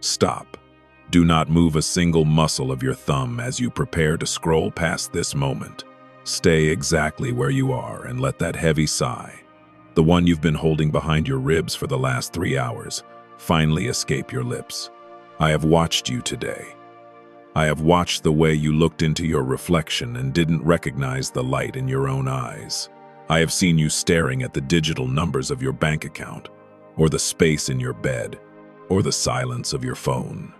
Stop. Do not move a single muscle of your thumb as you prepare to scroll past this moment. Stay exactly where you are and let that heavy sigh, the one you've been holding behind your ribs for the last 3 hours, finally escape your lips. I have watched you today. I have watched the way you looked into your reflection and didn't recognize the light in your own eyes. I have seen you staring at the digital numbers of your bank account, or the space in your bed, or the silence of your phone,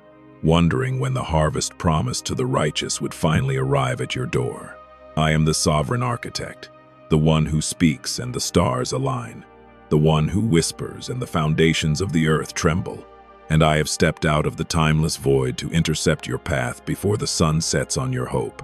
wondering when the harvest promised to the righteous would finally arrive at your door. I am the sovereign architect, the one who speaks and the stars align, the one who whispers and the foundations of the earth tremble. And I have stepped out of the timeless void to intercept your path before the sun sets on your hope.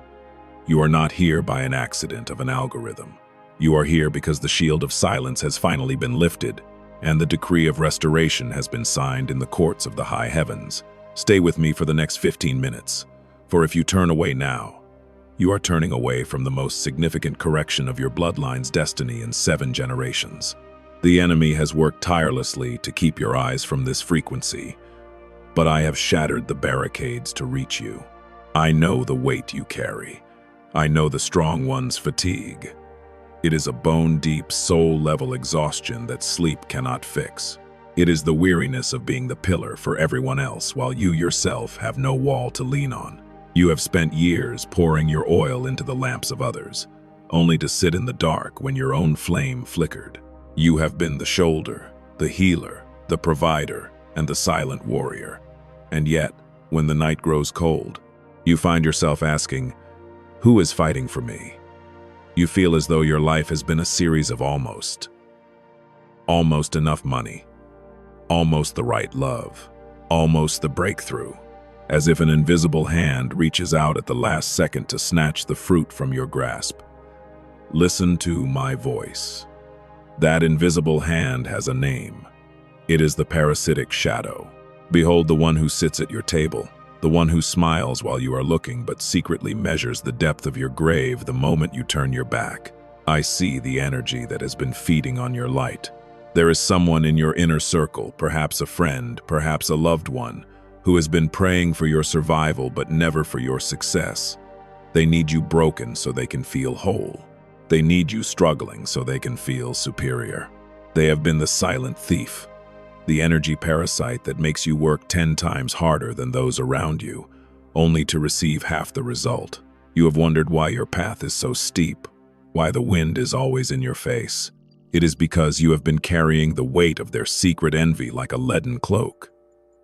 You are not here by an accident of an algorithm. You are here because the shield of silence has finally been lifted, and the decree of restoration has been signed in the courts of the high heavens. Stay with me for the next 15 minutes, for if you turn away now, you are turning away from the most significant correction of your bloodline's destiny in 7 generations. The enemy has worked tirelessly to keep your eyes from this frequency, but I have shattered the barricades to reach you. I know the weight you carry. I know the strong one's fatigue. It is a bone-deep, soul-level exhaustion that sleep cannot fix. It is the weariness of being the pillar for everyone else while you yourself have no wall to lean on. You have spent years pouring your oil into the lamps of others, only to sit in the dark when your own flame flickered. You have been the shoulder, the healer, the provider, and the silent warrior. And yet, when the night grows cold, you find yourself asking, who is fighting for me? You feel as though your life has been a series of almost. Almost enough money. Almost the right love. Almost the breakthrough. As if an invisible hand reaches out at the last second to snatch the fruit from your grasp. Listen to my voice. That invisible hand has a name. It is the parasitic shadow. Behold the one who sits at your table, the one who smiles while you are looking but secretly measures the depth of your grave the moment you turn your back. I see the energy that has been feeding on your light. There is someone in your inner circle, perhaps a friend, perhaps a loved one, who has been praying for your survival but never for your success. They need you broken so they can feel whole. They need you struggling so they can feel superior. They have been the silent thief, the energy parasite that makes you work 10 times harder than those around you, only to receive half the result. You have wondered why your path is so steep, why the wind is always in your face. It is because you have been carrying the weight of their secret envy like a leaden cloak.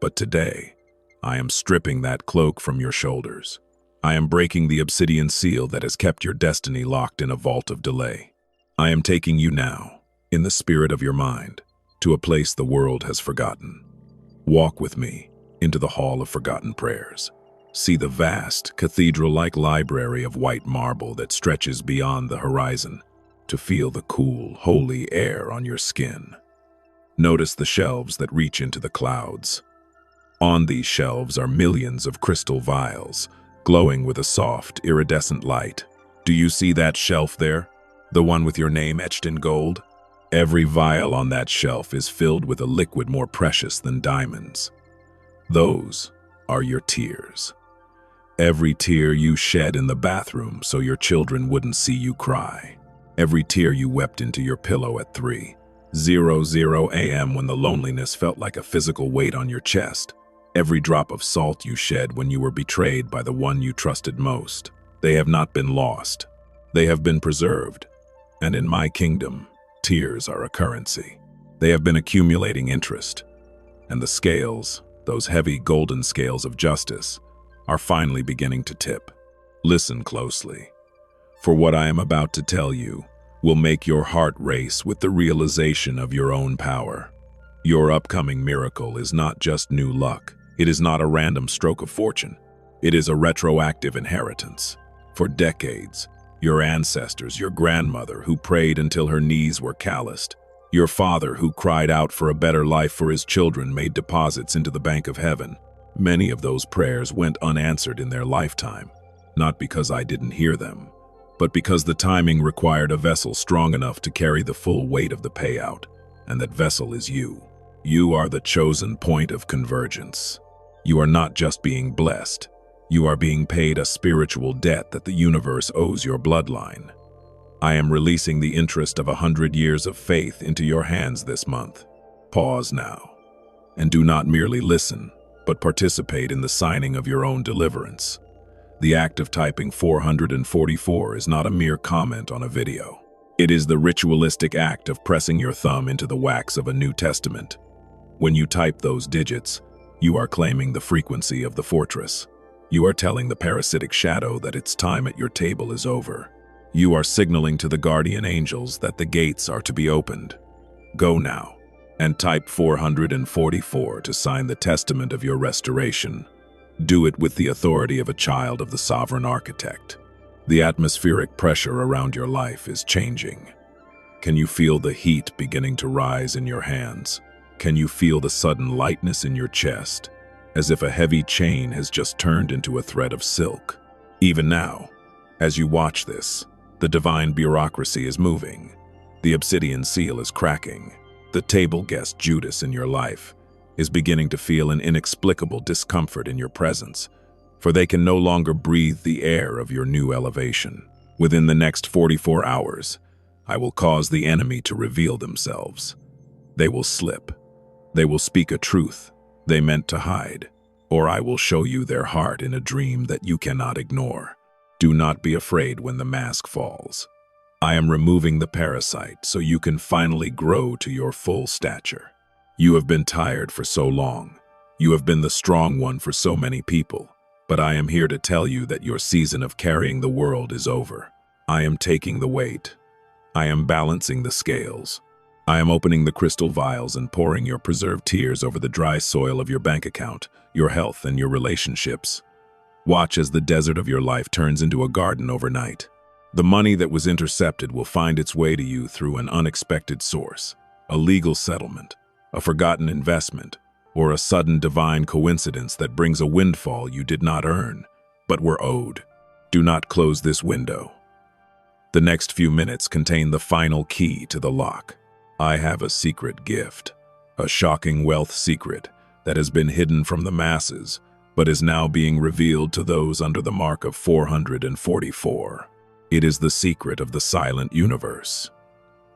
But today, I am stripping that cloak from your shoulders. I am breaking the obsidian seal that has kept your destiny locked in a vault of delay. I am taking you now, in the spirit of your mind, to a place the world has forgotten. Walk with me into the hall of forgotten prayers. See the vast, cathedral-like library of white marble that stretches beyond the horizon, to feel the cool, holy air on your skin. Notice the shelves that reach into the clouds. On these shelves are millions of crystal vials, glowing with a soft, iridescent light. Do you see that shelf there? The one with your name etched in gold? Every vial on that shelf is filled with a liquid more precious than diamonds. Those are your tears. Every tear you shed in the bathroom so your children wouldn't see you cry. Every tear you wept into your pillow at 3:00 a.m. when the loneliness felt like a physical weight on your chest. Every drop of salt you shed when you were betrayed by the one you trusted most. They have not been lost. They have been preserved. And in my kingdom, tears are a currency. They have been accumulating interest. And the scales, those heavy golden scales of justice, are finally beginning to tip. Listen closely, for what I am about to tell you will make your heart race with the realization of your own power. Your upcoming miracle is not just new luck. It is not a random stroke of fortune. It is a retroactive inheritance. For decades, your ancestors, your grandmother who prayed until her knees were calloused, your father who cried out for a better life for his children made deposits into the bank of heaven. Many of those prayers went unanswered in their lifetime, not because I didn't hear them, but because the timing required a vessel strong enough to carry the full weight of the payout, and that vessel is you. You are the chosen point of convergence. You are not just being blessed. You are being paid a spiritual debt that the universe owes your bloodline. I am releasing the interest of 100 years of faith into your hands this month. Pause now, and do not merely listen, but participate in the signing of your own deliverance. The act of typing 444 is not a mere comment on a video. It is the ritualistic act of pressing your thumb into the wax of a New Testament. When you type those digits, you are claiming the frequency of the fortress. You are telling the parasitic shadow that its time at your table is over. You are signaling to the guardian angels that the gates are to be opened. Go now and type 444 to sign the testament of your restoration. Do it with the authority of a child of the sovereign architect. The atmospheric pressure around your life is changing. Can you feel the heat beginning to rise in your hands? Can you feel the sudden lightness in your chest, as if a heavy chain has just turned into a thread of silk? Even now, as you watch this, the divine bureaucracy is moving. The obsidian seal is cracking. The table guest Judas in your life is beginning to feel an inexplicable discomfort in your presence, for they can no longer breathe the air of your new elevation. Within the next 44 hours, I will cause the enemy to reveal themselves. They will slip. They will speak a truth they meant to hide, or I will show you their heart in a dream that you cannot ignore. Do not be afraid when the mask falls. I am removing the parasite so you can finally grow to your full stature. You have been tired for so long. You have been the strong one for so many people, but I am here to tell you that your season of carrying the world is over. I am taking the weight. I am balancing the scales. I am opening the crystal vials and pouring your preserved tears over the dry soil of your bank account, your health, and your relationships. Watch as the desert of your life turns into a garden overnight. The money that was intercepted will find its way to you through an unexpected source, a legal settlement, a forgotten investment, or a sudden divine coincidence that brings a windfall you did not earn, but were owed. Do not close this window. The next few minutes contain the final key to the lock. I have a secret gift, a shocking wealth secret that has been hidden from the masses, but is now being revealed to those under the mark of 444. It is the secret of the silent universe.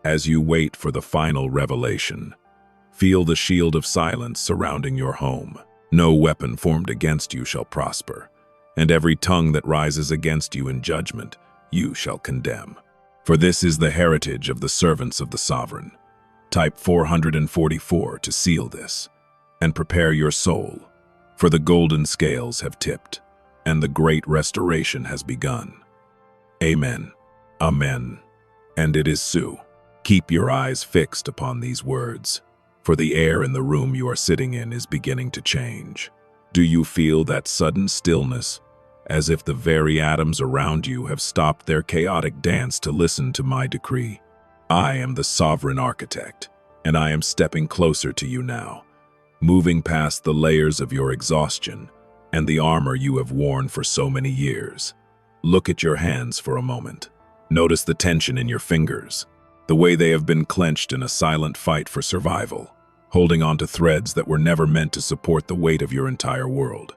As you wait for the final revelation, feel the shield of silence surrounding your home. No weapon formed against you shall prosper, and every tongue that rises against you in judgment, you shall condemn. For this is the heritage of the servants of the sovereign. Type 444 to seal this, and prepare your soul, for the golden scales have tipped, and the great restoration has begun. Amen. Amen. And it is so. Keep your eyes fixed upon these words, for the air in the room you are sitting in is beginning to change. Do you feel that sudden stillness, as if the very atoms around you have stopped their chaotic dance to listen to my decree? I am the sovereign architect, and I am stepping closer to you now, moving past the layers of your exhaustion and the armor you have worn for so many years. Look at your hands for a moment. Notice the tension in your fingers, the way they have been clenched in a silent fight for survival, holding onto threads that were never meant to support the weight of your entire world.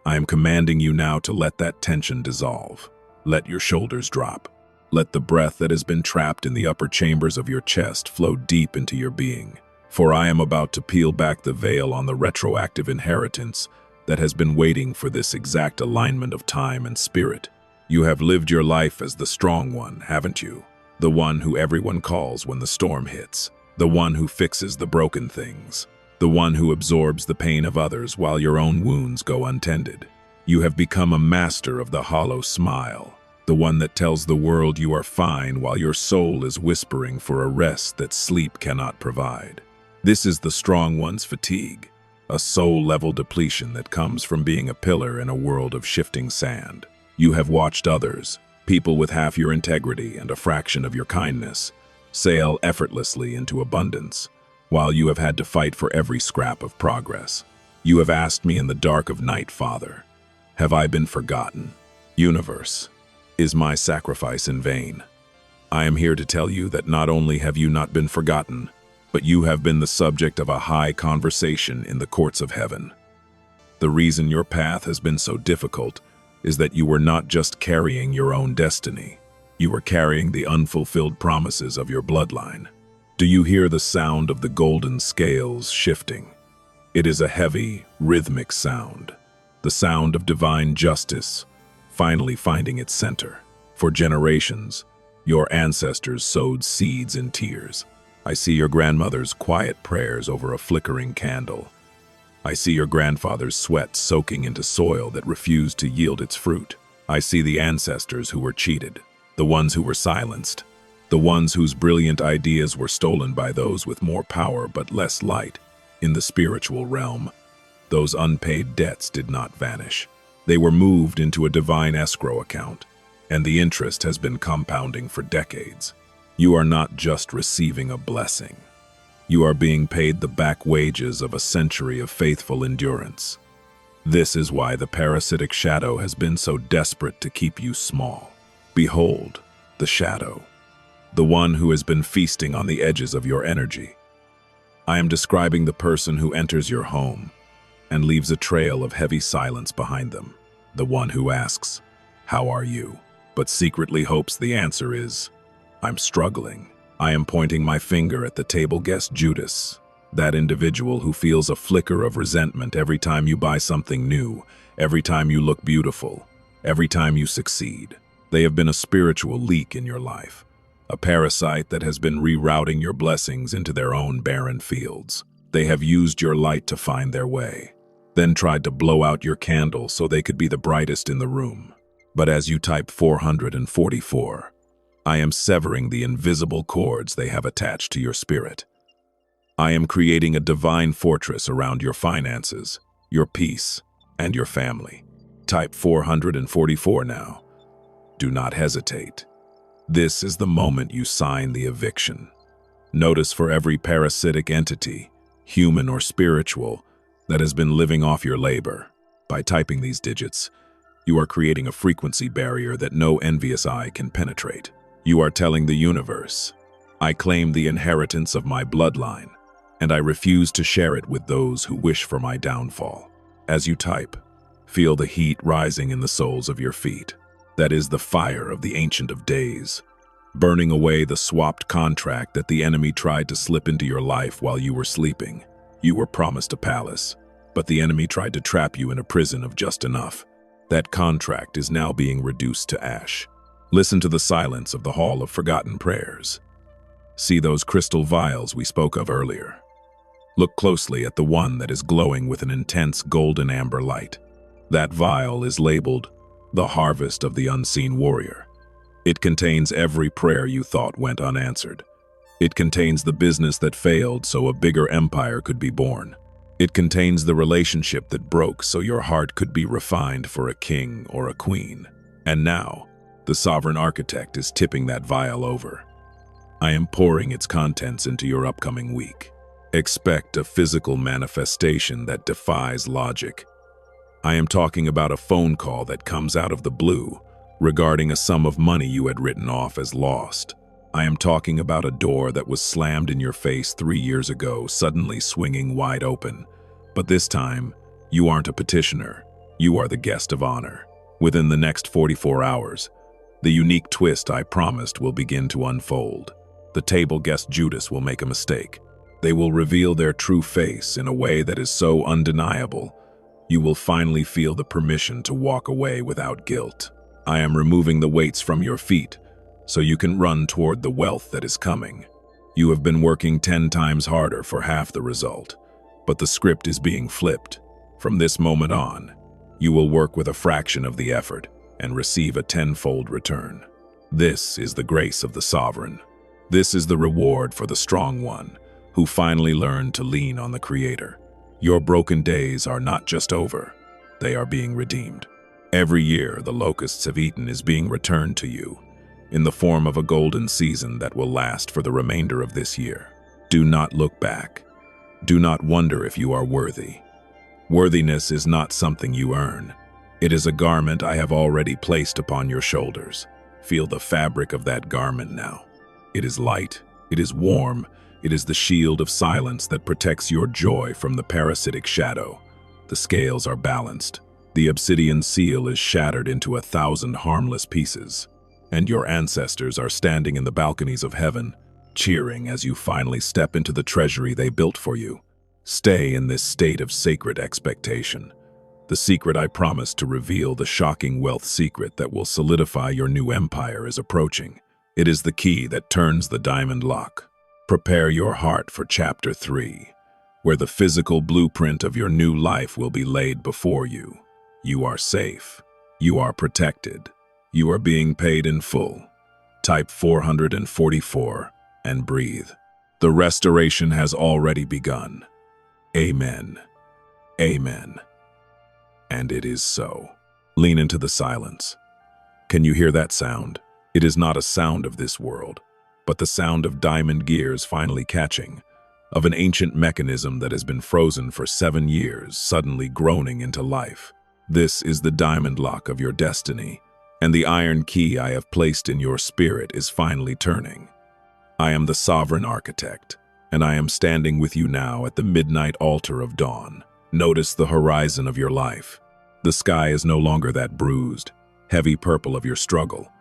I am commanding you now to let that tension dissolve. Let your shoulders drop. Let the breath that has been trapped in the upper chambers of your chest flow deep into your being. For I am about to peel back the veil on the retroactive inheritance that has been waiting for this exact alignment of time and spirit. You have lived your life as the strong one, haven't you? The one who everyone calls when the storm hits. The one who fixes the broken things. The one who absorbs the pain of others while your own wounds go untended. You have become a master of the hollow smile. The one that tells the world you are fine while your soul is whispering for a rest that sleep cannot provide. This is the strong one's fatigue, a soul-level depletion that comes from being a pillar in a world of shifting sand. You have watched others, people with half your integrity and a fraction of your kindness, sail effortlessly into abundance, while you have had to fight for every scrap of progress. You have asked me in the dark of night, Father, have I been forgotten? Universe, is my sacrifice in vain? I am here to tell you that not only have you not been forgotten, but you have been the subject of a high conversation in the courts of heaven. The reason your path has been so difficult is that you were not just carrying your own destiny. You were carrying the unfulfilled promises of your bloodline. Do you hear the sound of the golden scales shifting? It is a heavy, rhythmic sound. The sound of divine justice finally finding its center. For generations, your ancestors sowed seeds in tears. I see your grandmother's quiet prayers over a flickering candle. I see your grandfather's sweat soaking into soil that refused to yield its fruit. I see the ancestors who were cheated, the ones who were silenced, the ones whose brilliant ideas were stolen by those with more power but less light. In the spiritual realm, those unpaid debts did not vanish. They were moved into a divine escrow account, and the interest has been compounding for decades. You are not just receiving a blessing. You are being paid the back wages of a century of faithful endurance. This is why the parasitic shadow has been so desperate to keep you small. Behold, the shadow, the one who has been feasting on the edges of your energy. I am describing the person who enters your home and leaves a trail of heavy silence behind them, the one who asks, "How are you?" but secretly hopes the answer is, "I'm struggling." I am pointing my finger at the table guest Judas, that individual who feels a flicker of resentment every time you buy something new, every time you look beautiful, every time you succeed. They have been a spiritual leak in your life, a parasite that has been rerouting your blessings into their own barren fields. They have used your light to find their way, then tried to blow out your candle so they could be the brightest in the room. But as you type 444, I am severing the invisible cords they have attached to your spirit. I am creating a divine fortress around your finances, your peace, and your family. Type 444 now. Do not hesitate. This is the moment you sign the eviction. Notice for every parasitic entity, human or spiritual, that has been living off your labor. By typing these digits, you are creating a frequency barrier that no envious eye can penetrate. You are telling the universe, I claim the inheritance of my bloodline, and I refuse to share it with those who wish for my downfall. As you type, feel the heat rising in the soles of your feet. That is the fire of the Ancient of Days, burning away the swapped contract that the enemy tried to slip into your life while you were sleeping. You were promised a palace, but the enemy tried to trap you in a prison of just enough. That contract is now being reduced to ash. Listen to the silence of the Hall of Forgotten Prayers. See those crystal vials we spoke of earlier. Look closely at the one that is glowing with an intense golden amber light. That vial is labeled the Harvest of the Unseen Warrior. It contains every prayer you thought went unanswered. It contains the business that failed so a bigger empire could be born. It contains the relationship that broke so your heart could be refined for a king or a queen. And now, the sovereign architect is tipping that vial over. I am pouring its contents into your upcoming week. Expect a physical manifestation that defies logic. I am talking about a phone call that comes out of the blue regarding a sum of money you had written off as lost. I am talking about a door that was slammed in your face 3 years ago, suddenly swinging wide open. But this time, you aren't a petitioner. You are the guest of honor. Within the next 44 hours, the unique twist I promised will begin to unfold. The table guest Judas will make a mistake. They will reveal their true face in a way that is so undeniable, you will finally feel the permission to walk away without guilt. I am removing the weights from your feet so you can run toward the wealth that is coming. You have been working 10 times harder for half the result, but the script is being flipped. From this moment on, you will work with a fraction of the effort and receive a tenfold return. This is the grace of the sovereign. This is the reward for the strong one who finally learned to lean on the Creator. Your broken days are not just over, they are being redeemed. Every year the locusts have eaten is being returned to you in the form of a golden season that will last for the remainder of this year. Do not look back. Do not wonder if you are worthy. Worthiness is not something you earn. It is a garment I have already placed upon your shoulders. Feel the fabric of that garment now. It is light, it is warm, it is the shield of silence that protects your joy from the parasitic shadow. The scales are balanced. The obsidian seal is shattered into 1,000 harmless pieces. And your ancestors are standing in the balconies of heaven, cheering as you finally step into the treasury they built for you. Stay in this state of sacred expectation. The secret I promised to reveal, the shocking wealth secret that will solidify your new empire, is approaching. It is the key that turns the diamond lock. Prepare your heart for Chapter 3, where the physical blueprint of your new life will be laid before you. You are safe. You are protected. You are being paid in full. Type 444 and breathe. The restoration has already begun. Amen. Amen. And it is so. Lean into the silence. Can you hear that sound? It is not a sound of this world, but the sound of diamond gears finally catching, of an ancient mechanism that has been frozen for 7 years, suddenly groaning into life. This is the diamond lock of your destiny, and the iron key I have placed in your spirit is finally turning. I am the sovereign architect, and I am standing with you now at the midnight altar of dawn. Notice the horizon of your life. The sky is no longer that bruised, heavy purple of your struggle.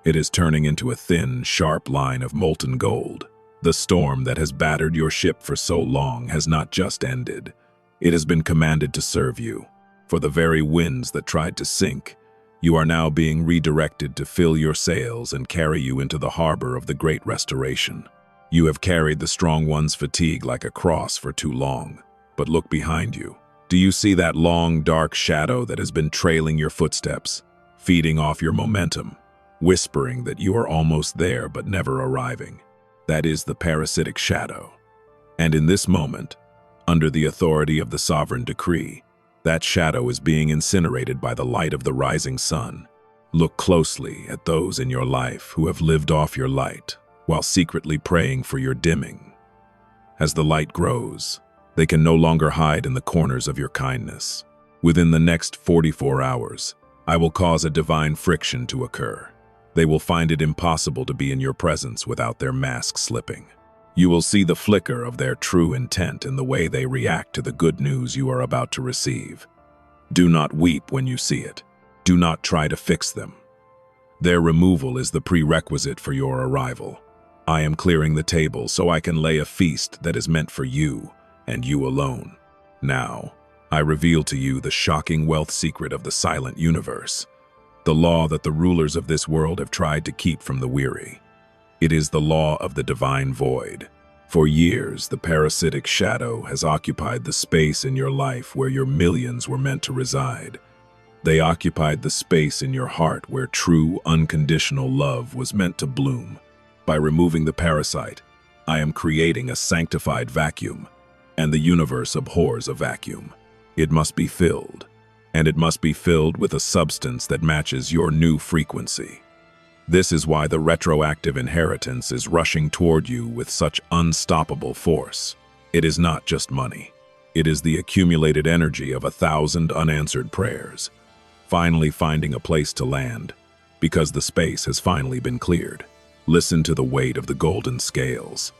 It is turning into a thin, sharp line of molten gold. The storm that has battered your ship for so long has not just ended. It has been commanded to serve you. For the very winds that tried to sink, you are now being redirected to fill your sails and carry you into the harbor of the great restoration. You have carried the strong one's fatigue like a cross for too long. But look behind you. Do you see that long, dark shadow that has been trailing your footsteps, feeding off your momentum, whispering that you are almost there but never arriving? That is the parasitic shadow. And in this moment, under the authority of the sovereign decree, that shadow is being incinerated by the light of the rising sun. Look closely at those in your life who have lived off your light, while secretly praying for your dimming. As the light grows, they can no longer hide in the corners of your kindness. Within the next 44 hours, I will cause a divine friction to occur. They will find it impossible to be in your presence without their mask slipping. You will see the flicker of their true intent in the way they react to the good news you are about to receive. Do not weep when you see it. Do not try to fix them. Their removal is the prerequisite for your arrival. I am clearing the table so I can lay a feast that is meant for you, and you alone. Now, I reveal to you the shocking wealth secret of the silent universe, the law that the rulers of this world have tried to keep from the weary. It is the law of the divine void. For years, the parasitic shadow has occupied the space in your life where your millions were meant to reside. They occupied the space in your heart where true, unconditional love was meant to bloom. By removing the parasite, I am creating a sanctified vacuum, and the universe abhors a vacuum. It must be filled, and it must be filled with a substance that matches your new frequency. This is why the retroactive inheritance is rushing toward you with such unstoppable force. It is not just money. It is the accumulated energy of 1,000 unanswered prayers, finally finding a place to land, because the space has finally been cleared. Listen to the weight of the golden scales.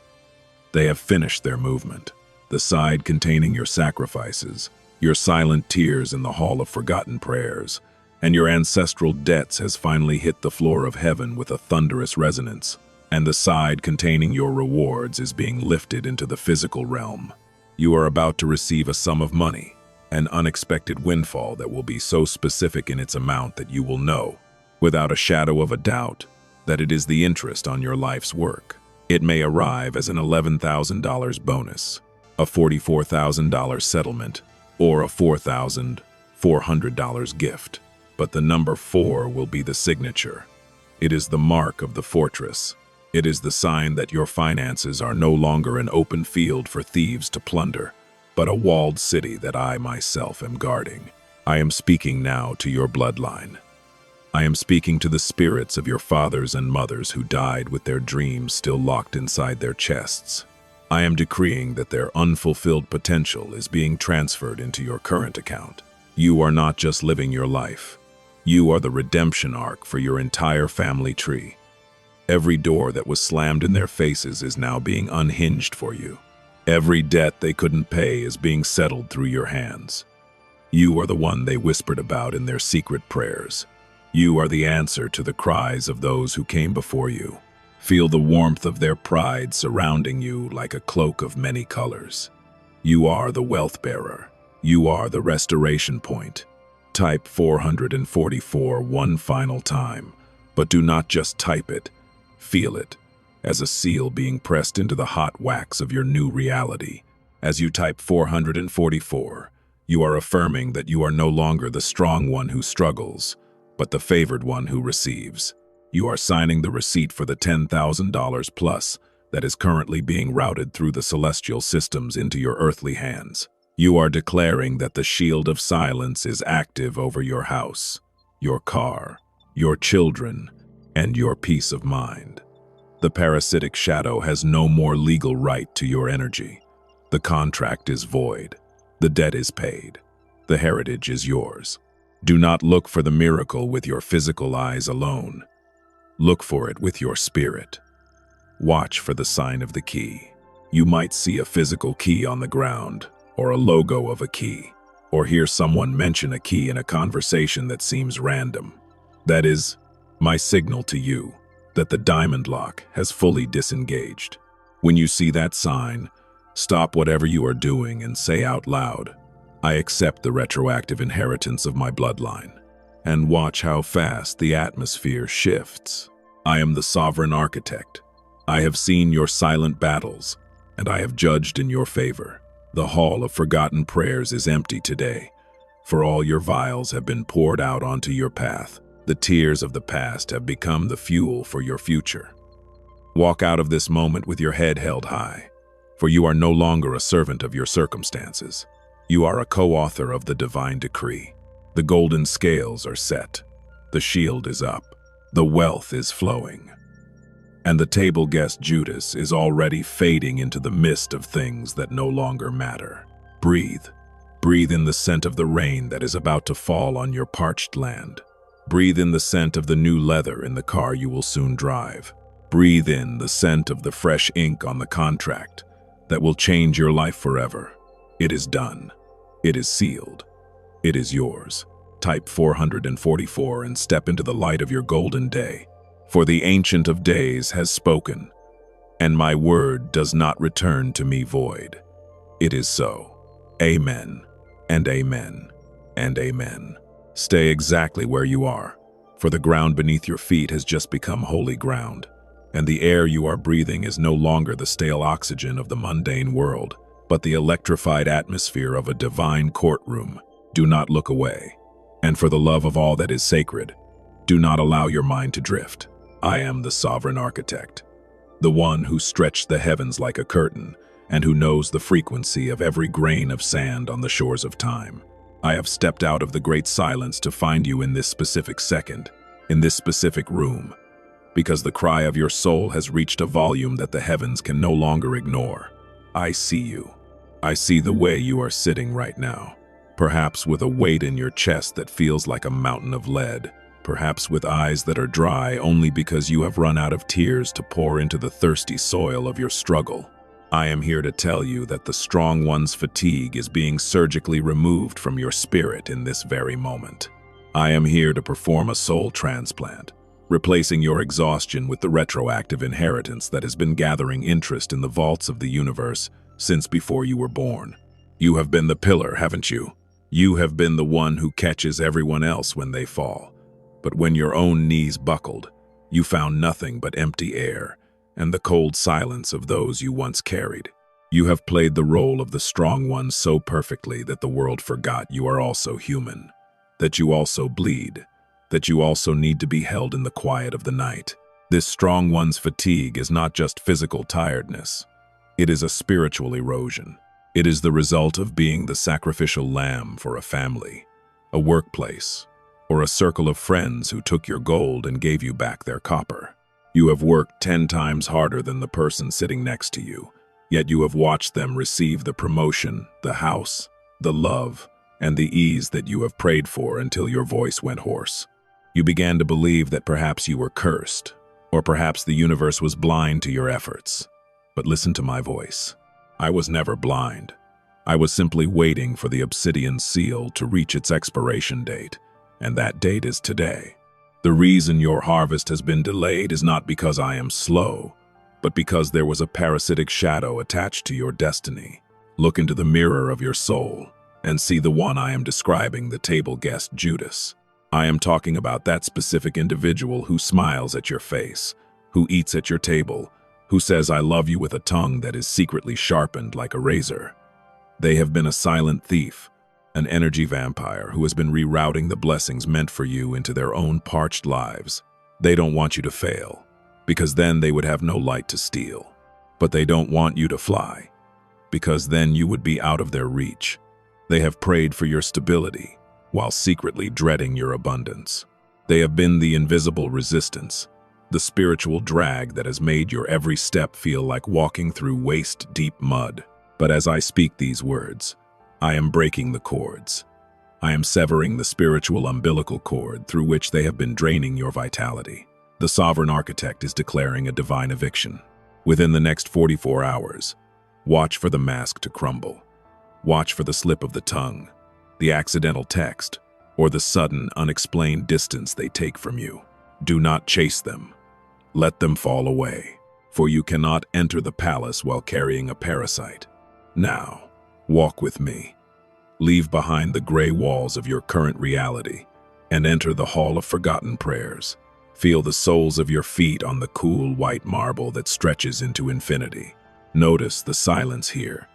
They have finished their movement. The side containing your sacrifices, your silent tears in the hall of forgotten prayers, and your ancestral debts has finally hit the floor of heaven with a thunderous resonance, and the side containing your rewards is being lifted into the physical realm. You are about to receive a sum of money, an unexpected windfall that will be so specific in its amount that you will know, without a shadow of a doubt, that it is the interest on your life's work. It may arrive as an $11,000 bonus, a $44,000 settlement, or a $4,400 gift. But the number 4 will be the signature. It is the mark of the fortress. It is the sign that your finances are no longer an open field for thieves to plunder, but a walled city that I myself am guarding. I am speaking now to your bloodline. I am speaking to the spirits of your fathers and mothers who died with their dreams still locked inside their chests. I am decreeing that their unfulfilled potential is being transferred into your current account. You are not just living your life. You are the redemption arc for your entire family tree. Every door that was slammed in their faces is now being unhinged for you. Every debt they couldn't pay is being settled through your hands. You are the one they whispered about in their secret prayers. You are the answer to the cries of those who came before you. Feel the warmth of their pride surrounding you like a cloak of many colors. You are the wealth bearer. You are the restoration point. Type 444 one final time, but do not just type it. Feel it, as a seal being pressed into the hot wax of your new reality. As you type 444, you are affirming that you are no longer the strong one who struggles, but the favored one who receives. You are signing the receipt for the $10,000 plus that is currently being routed through the celestial systems into your earthly hands. You are declaring that the shield of silence is active over your house, your car, your children, and your peace of mind. The parasitic shadow has no more legal right to your energy. The contract is void. The debt is paid. The heritage is yours. Do not look for the miracle with your physical eyes alone. Look for it with your spirit. Watch for the sign of the key. You might see a physical key on the ground, or a logo of a key, or hear someone mention a key in a conversation that seems random. That is my signal to you that the diamond lock has fully disengaged. When you see that sign, stop whatever you are doing and say out loud, "I accept the retroactive inheritance of my bloodline," and watch how fast the atmosphere shifts. I am the sovereign architect. I have seen your silent battles, and I have judged in your favor. The hall of forgotten prayers is empty today, for all your vials have been poured out onto your path. The tears of the past have become the fuel for your future. Walk out of this moment with your head held high, for you are no longer a servant of your circumstances. You are a co-author of the divine decree. The golden scales are set. The shield is up. The wealth is flowing. And the table guest Judas is already fading into the mist of things that no longer matter. Breathe. Breathe in the scent of the rain that is about to fall on your parched land. Breathe in the scent of the new leather in the car you will soon drive. Breathe in the scent of the fresh ink on the contract that will change your life forever. It is done. It is sealed. It is yours. Type 444 and step into the light of your golden day. For the Ancient of Days has spoken, and my word does not return to me void. It is so. Amen, and amen, and amen. Stay exactly where you are, for the ground beneath your feet has just become holy ground, and the air you are breathing is no longer the stale oxygen of the mundane world, but the electrified atmosphere of a divine courtroom. Do not look away, and for the love of all that is sacred, do not allow your mind to drift. I am the sovereign architect, the one who stretched the heavens like a curtain, and who knows the frequency of every grain of sand on the shores of time. I have stepped out of the great silence to find you in this specific second, in this specific room, because the cry of your soul has reached a volume that the heavens can no longer ignore. I see you. I see the way you are sitting right now, perhaps with a weight in your chest that feels like a mountain of lead, perhaps with eyes that are dry only because you have run out of tears to pour into the thirsty soil of your struggle. I am here to tell you that the strong one's fatigue is being surgically removed from your spirit in this very moment. I am here to perform a soul transplant, replacing your exhaustion with the retroactive inheritance that has been gathering interest in the vaults of the universe since before you were born. You have been the pillar, haven't you? You have been the one who catches everyone else when they fall. But when your own knees buckled, you found nothing but empty air and the cold silence of those you once carried. You have played the role of the strong one so perfectly that the world forgot you are also human, that you also bleed, that you also need to be held in the quiet of the night. This strong one's fatigue is not just physical tiredness. It is a spiritual erosion. It is the result of being the sacrificial lamb for a family, a workplace, or a circle of friends who took your gold and gave you back their copper. You have worked 10 times harder than the person sitting next to you, yet you have watched them receive the promotion, the house, the love, and the ease that you have prayed for until your voice went hoarse. You began to believe that perhaps you were cursed, or perhaps the universe was blind to your efforts. But listen to my voice. I was never blind. I was simply waiting for the obsidian seal to reach its expiration date, and that date is today. The reason your harvest has been delayed is not because I am slow, but because there was a parasitic shadow attached to your destiny. Look into the mirror of your soul and see the one I am describing, the table guest Judas. I am talking about that specific individual who smiles at your face, who eats at your table, who says I love you with a tongue that is secretly sharpened like a razor. They have been a silent thief, an energy vampire who has been rerouting the blessings meant for you into their own parched lives. They don't want you to fail, because then they would have no light to steal. But they don't want you to fly, because then you would be out of their reach. They have prayed for your stability, while secretly dreading your abundance. They have been the invisible resistance, the spiritual drag that has made your every step feel like walking through waist-deep mud. But as I speak these words, I am breaking the cords. I am severing the spiritual umbilical cord through which they have been draining your vitality. The sovereign architect is declaring a divine eviction. Within the next 44 hours, watch for the mask to crumble. Watch for the slip of the tongue, the accidental text, or the sudden, unexplained distance they take from you. Do not chase them. Let them fall away, for you cannot enter the palace while carrying a parasite. Now, walk with me. Leave behind the gray walls of your current reality and enter the hall of forgotten prayers. Feel the soles of your feet on the cool white marble that stretches into infinity. Notice the silence here.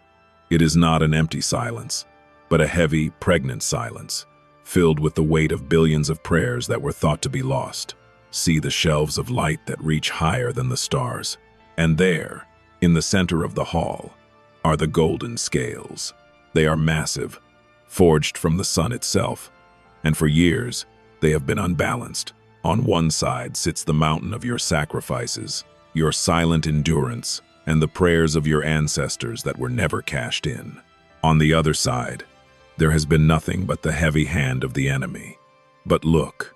It is not an empty silence, but a heavy, pregnant silence, filled with the weight of billions of prayers that were thought to be lost. See the shelves of light that reach higher than the stars. And there, in the center of the hall, are the golden scales. They are massive, forged from the sun itself, and for years they have been unbalanced. On one side sits the mountain of your sacrifices, your silent endurance, and the prayers of your ancestors that were never cashed in. On the other side, there has been nothing but the heavy hand of the enemy. But look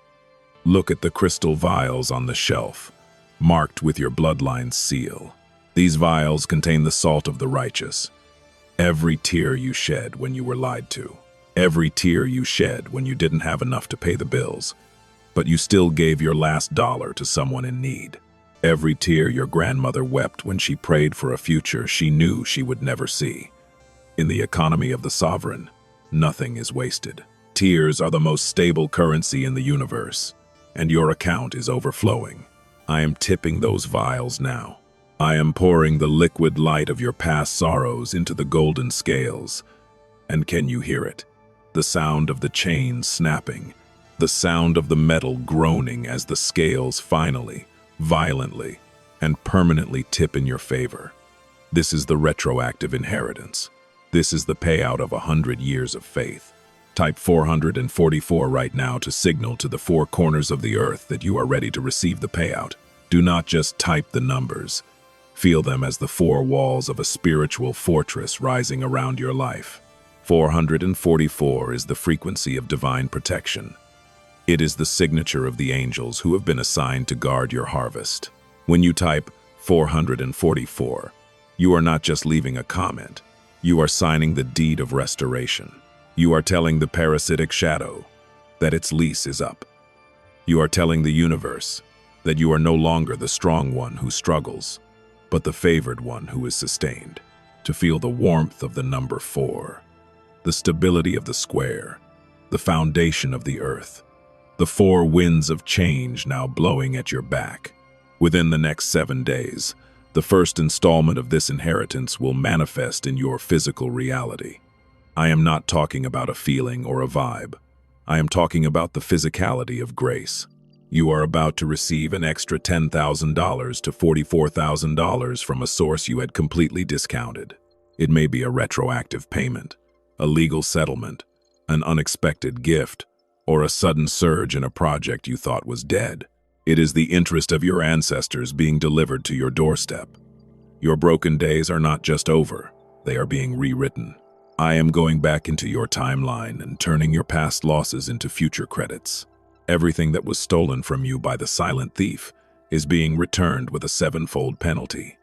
at the crystal vials on the shelf, marked with your bloodline's seal. These vials contain the salt of the righteous. Every tear you shed when you were lied to. Every tear you shed when you didn't have enough to pay the bills, but you still gave your last dollar to someone in need. Every tear your grandmother wept when she prayed for a future she knew she would never see. In the economy of the sovereign, nothing is wasted. Tears are the most stable currency in the universe, and your account is overflowing. I am tipping those vials now. I am pouring the liquid light of your past sorrows into the golden scales. And can you hear it? The sound of the chains snapping, the sound of the metal groaning as the scales finally, violently, and permanently tip in your favor. This is the retroactive inheritance. This is the payout of 100 years of faith. Type 444 right now to signal to the four corners of the earth that you are ready to receive the payout. Do not just type the numbers. Feel them as the four walls of a spiritual fortress rising around your life. 444 is the frequency of divine protection. It is the signature of the angels who have been assigned to guard your harvest. When you type 444, you are not just leaving a comment. You are signing the deed of restoration. You are telling the parasitic shadow that its lease is up. You are telling the universe that you are no longer the strong one who struggles, but the favored one who is sustained. To feel the warmth of the number 4, the stability of the square, the foundation of the earth, the four winds of change now blowing at your back. Within the next 7 days, the first installment of this inheritance will manifest in your physical reality. I am not talking about a feeling or a vibe. I am talking about the physicality of grace. You are about to receive an extra $10,000 to $44,000 from a source you had completely discounted. It may be a retroactive payment, a legal settlement, an unexpected gift, or a sudden surge in a project you thought was dead. It is the interest of your ancestors being delivered to your doorstep. Your broken days are not just over, they are being rewritten. I am going back into your timeline and turning your past losses into future credits. Everything that was stolen from you by the silent thief is being returned with a 7-fold penalty.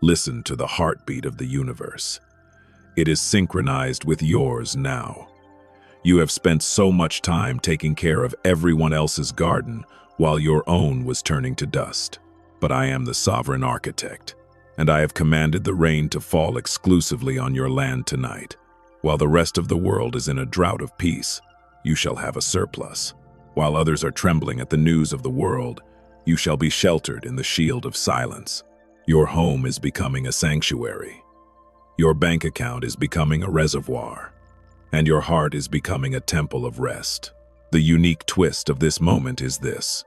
Listen to the heartbeat of the universe. It is synchronized with yours now. You have spent so much time taking care of everyone else's garden while your own was turning to dust. But I am the sovereign architect, and I have commanded the rain to fall exclusively on your land tonight. While the rest of the world is in a drought of peace, you shall have a surplus. While others are trembling at the news of the world, you shall be sheltered in the shield of silence. Your home is becoming a sanctuary. Your bank account is becoming a reservoir, and your heart is becoming a temple of rest. The unique twist of this moment is this: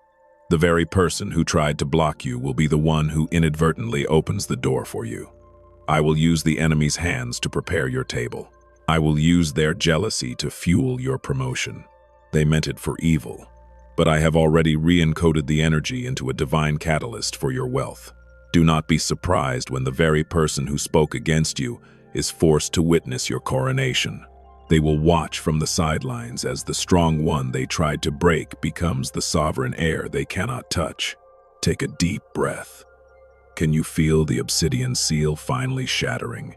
the very person who tried to block you will be the one who inadvertently opens the door for you. I will use the enemy's hands to prepare your table. I will use their jealousy to fuel your promotion. They meant it for evil, but I have already re-encoded the energy into a divine catalyst for your wealth. Do not be surprised when the very person who spoke against you is forced to witness your coronation. They will watch from the sidelines as the strong one they tried to break becomes the sovereign heir they cannot touch. Take a deep breath. Can you feel the obsidian seal finally shattering?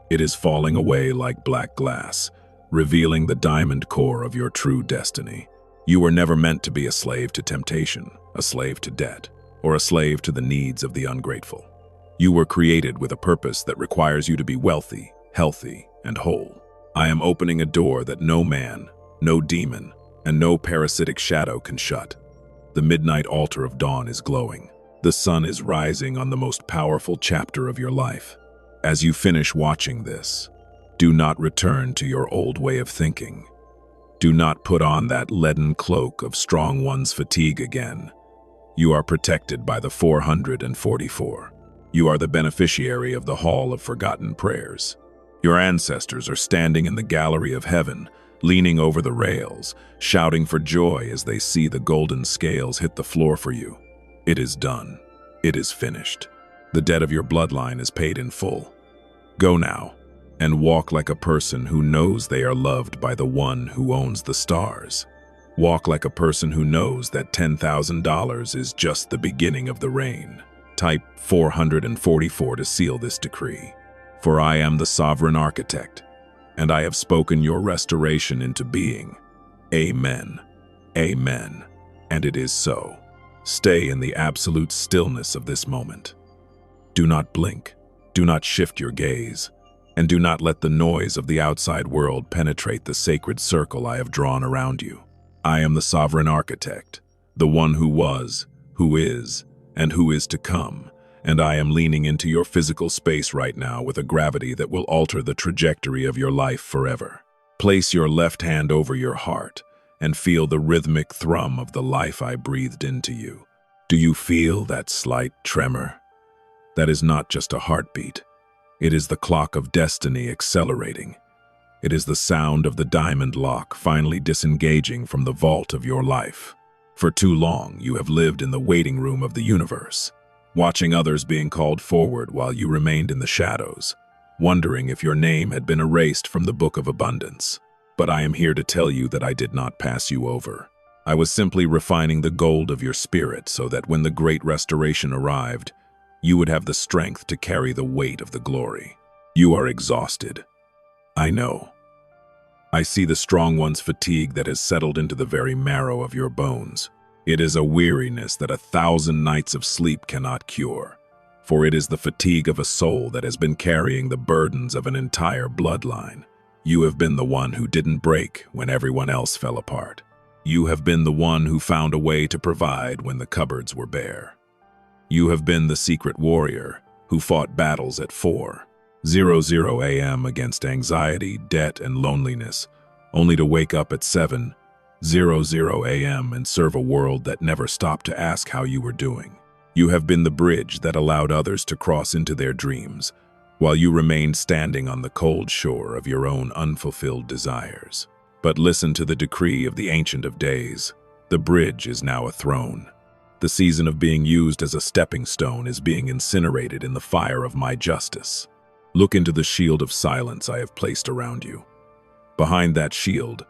It is falling away like black glass, revealing the diamond core of your true destiny. You were never meant to be a slave to temptation, a slave to debt, or a slave to the needs of the ungrateful. You were created with a purpose that requires you to be wealthy, healthy, and whole. I am opening a door that no man, no demon, and no parasitic shadow can shut. The midnight altar of dawn is glowing. The sun is rising on the most powerful chapter of your life. As you finish watching this, do not return to your old way of thinking. Do not put on that leaden cloak of strong one's fatigue again. You are protected by the 444. You are the beneficiary of the Hall of Forgotten Prayers. Your ancestors are standing in the gallery of heaven, leaning over the rails, shouting for joy as they see the golden scales hit the floor for you. It is done. It is finished. The debt of your bloodline is paid in full. Go now, and walk like a person who knows they are loved by the one who owns the stars. Walk like a person who knows that $10,000 is just the beginning of the rain. Type 444 to seal this decree. For I am the sovereign architect, and I have spoken your restoration into being. Amen. Amen. And it is so. Stay in the absolute stillness of this moment. Do not blink. Do not shift your gaze. And do not let the noise of the outside world penetrate the sacred circle I have drawn around you. I am the sovereign architect, the one who was, who is, and who is to come. And I am leaning into your physical space right now with a gravity that will alter the trajectory of your life forever. Place your left hand over your heart and feel the rhythmic thrum of the life I breathed into you. Do you feel that slight tremor? That is not just a heartbeat. It is the clock of destiny accelerating. It is the sound of the diamond lock finally disengaging from the vault of your life. For too long, you have lived in the waiting room of the universe, watching others being called forward while you remained in the shadows, wondering if your name had been erased from the book of abundance. But I am here to tell you that I did not pass you over. I was simply refining the gold of your spirit so that when the great restoration arrived, you would have the strength to carry the weight of the glory. You are exhausted. I know. I see the strong one's fatigue that has settled into the very marrow of your bones. It is a weariness that 1,000 nights of sleep cannot cure, for it is the fatigue of a soul that has been carrying the burdens of an entire bloodline. You have been the one who didn't break when everyone else fell apart. You have been the one who found a way to provide when the cupboards were bare. You have been the secret warrior who fought battles at 4:00 a.m. against anxiety, debt, and loneliness, only to wake up at 7:00 a.m. and serve a world that never stopped to ask how you were doing. You have been the bridge that allowed others to cross into their dreams, while you remained standing on the cold shore of your own unfulfilled desires. But listen to the decree of the Ancient of Days. The bridge is now a throne. The season of being used as a stepping stone is being incinerated in the fire of my justice. Look into the shield of silence I have placed around you. Behind that shield,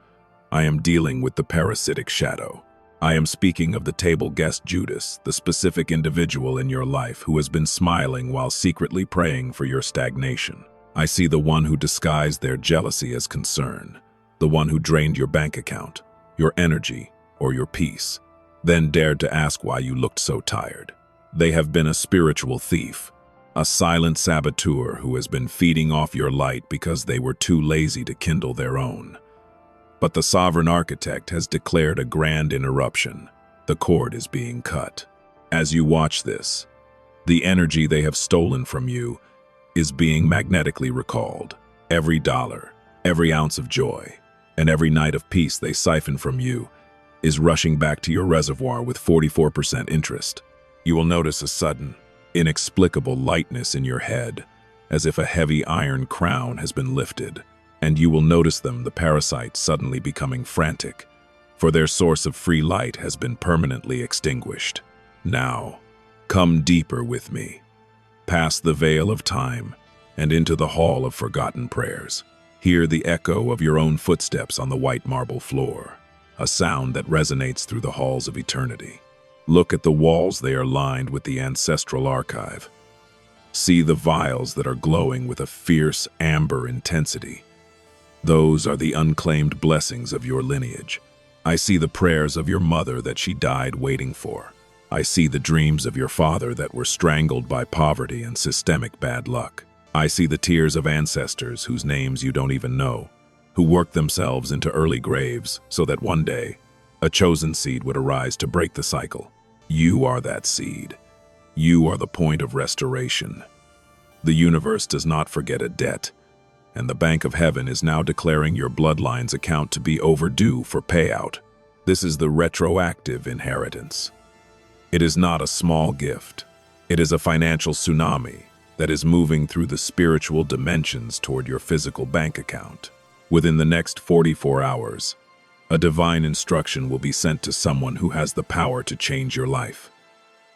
I am dealing with the parasitic shadow. I am speaking of the table guest Judas, the specific individual in your life who has been smiling while secretly praying for your stagnation. I see the one who disguised their jealousy as concern, the one who drained your bank account, your energy, or your peace, then dared to ask why you looked so tired. They have been a spiritual thief, a silent saboteur who has been feeding off your light because they were too lazy to kindle their own. But the sovereign architect has declared a grand interruption. The cord is being cut. As you watch this, the energy they have stolen from you is being magnetically recalled. Every dollar, every ounce of joy, and every night of peace they siphon from you is rushing back to your reservoir with 44% interest. You will notice a sudden, inexplicable lightness in your head, as if a heavy iron crown has been lifted, and you will notice them, the parasites, suddenly becoming frantic, for their source of free light has been permanently extinguished. Now, come deeper with me, past the veil of time and into the hall of forgotten prayers. Hear the echo of your own footsteps on the white marble floor, a sound that resonates through the halls of eternity. Look at the walls, they are lined with the ancestral archive. See the vials that are glowing with a fierce amber intensity. Those are the unclaimed blessings of your lineage. I see the prayers of your mother that she died waiting for. I see the dreams of your father that were strangled by poverty and systemic bad luck. I see the tears of ancestors whose names you don't even know, who worked themselves into early graves so that one day, a chosen seed would arise to break the cycle. You are that seed. You are the point of restoration. The universe does not forget a debt, and the Bank of Heaven is now declaring your bloodline's account to be overdue for payout. This is the retroactive inheritance. It is not a small gift. It is a financial tsunami that is moving through the spiritual dimensions toward your physical bank account. Within the next 44 hours, a divine instruction will be sent to someone who has the power to change your life.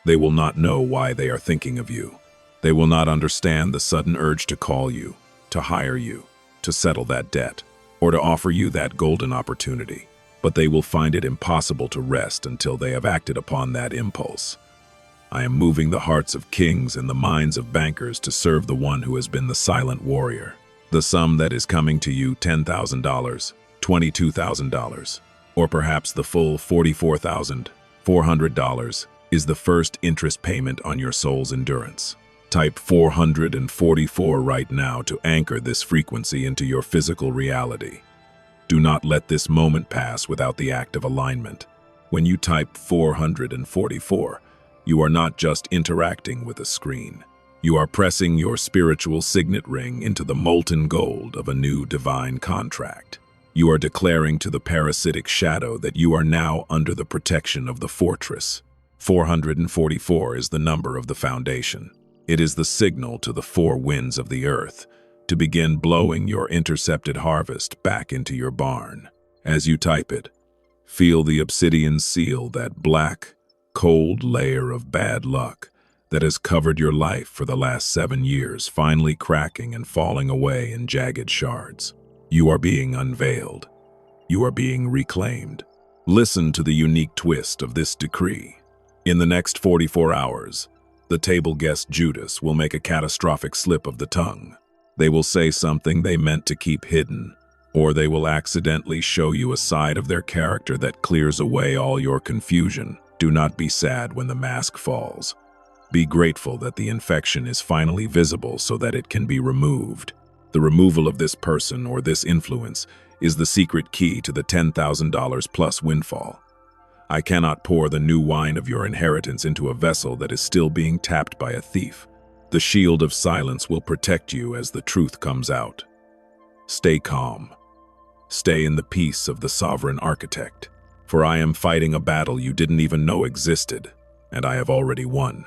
They will not know why they are thinking of you. They will not understand the sudden urge to call you, to hire you, to settle that debt, or to offer you that golden opportunity. But they will find it impossible to rest until they have acted upon that impulse. I am moving the hearts of kings and the minds of bankers to serve the one who has been the silent warrior. The sum that is coming to you, $10,000, $22,000, or perhaps the full $44,400, is the first interest payment on your soul's endurance. Type 444 right now to anchor this frequency into your physical reality. Do not let this moment pass without the act of alignment. When you type 444, you are not just interacting with a screen. You are pressing your spiritual signet ring into the molten gold of a new divine contract. You are declaring to the parasitic shadow that you are now under the protection of the fortress. 444 is the number of the foundation. It is the signal to the four winds of the earth to begin blowing your intercepted harvest back into your barn. As you type it, feel the obsidian seal, that black, cold layer of bad luck that has covered your life for the last 7 years, finally cracking and falling away in jagged shards. You are being unveiled. You are being reclaimed. Listen to the unique twist of this decree. In the next 44 hours, the table guest Judas will make a catastrophic slip of the tongue. They will say something they meant to keep hidden, or they will accidentally show you a side of their character that clears away all your confusion. Do not be sad when the mask falls. Be grateful that the infection is finally visible so that it can be removed. The removal of this person or this influence is the secret key to the $10,000 plus windfall. I cannot pour the new wine of your inheritance into a vessel that is still being tapped by a thief. The shield of silence will protect you as the truth comes out. Stay calm. Stay in the peace of the sovereign architect, for I am fighting a battle you didn't even know existed, and I have already won.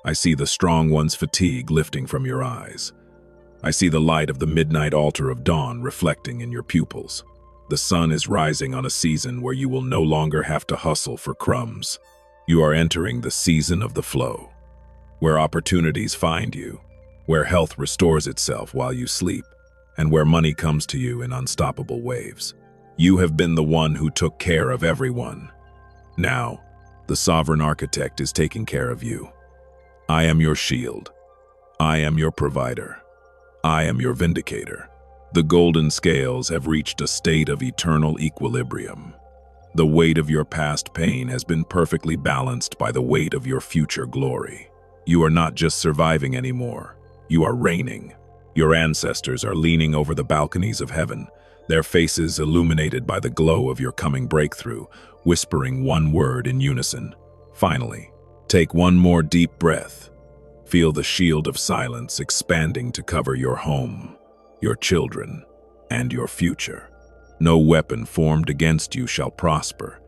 I see the strong one's fatigue lifting from your eyes. I see the light of the midnight altar of dawn reflecting in your pupils. The sun is rising on a season where you will no longer have to hustle for crumbs. You are entering the season of the flow, where opportunities find you, where health restores itself while you sleep, and where money comes to you in unstoppable waves. You have been the one who took care of everyone. Now, the sovereign architect is taking care of you. I am your shield. I am your provider. I am your vindicator. The golden scales have reached a state of eternal equilibrium. The weight of your past pain has been perfectly balanced by the weight of your future glory. You are not just surviving anymore, you are reigning. Your ancestors are leaning over the balconies of heaven, their faces illuminated by the glow of your coming breakthrough, whispering one word in unison. Finally, take one more deep breath. Feel the shield of silence expanding to cover your home, your children, and your future. No weapon formed against you shall prosper,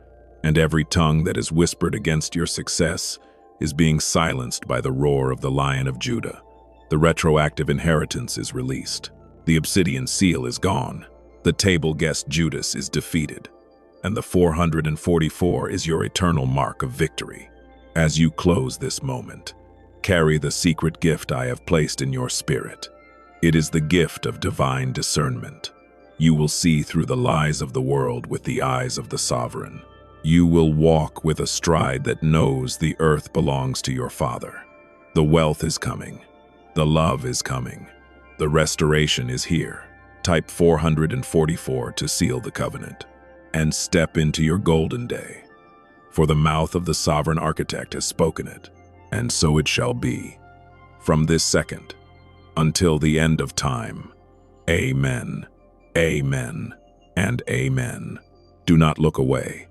and every tongue that is whispered against your success is being silenced by the roar of the Lion of Judah. The retroactive inheritance is released. The obsidian seal is gone. The table guest Judas is defeated, and the 444 is your eternal mark of victory. As you close this moment, carry the secret gift I have placed in your spirit. It is the gift of divine discernment. You will see through the lies of the world with the eyes of the sovereign. You will walk with a stride that knows the earth belongs to your Father. The wealth is coming. The love is coming. The restoration is here. Type 444 to seal the covenant. And step into your golden day. For the mouth of the sovereign architect has spoken it, and so it shall be. From this second, until the end of time. Amen, amen, and amen. Do not look away,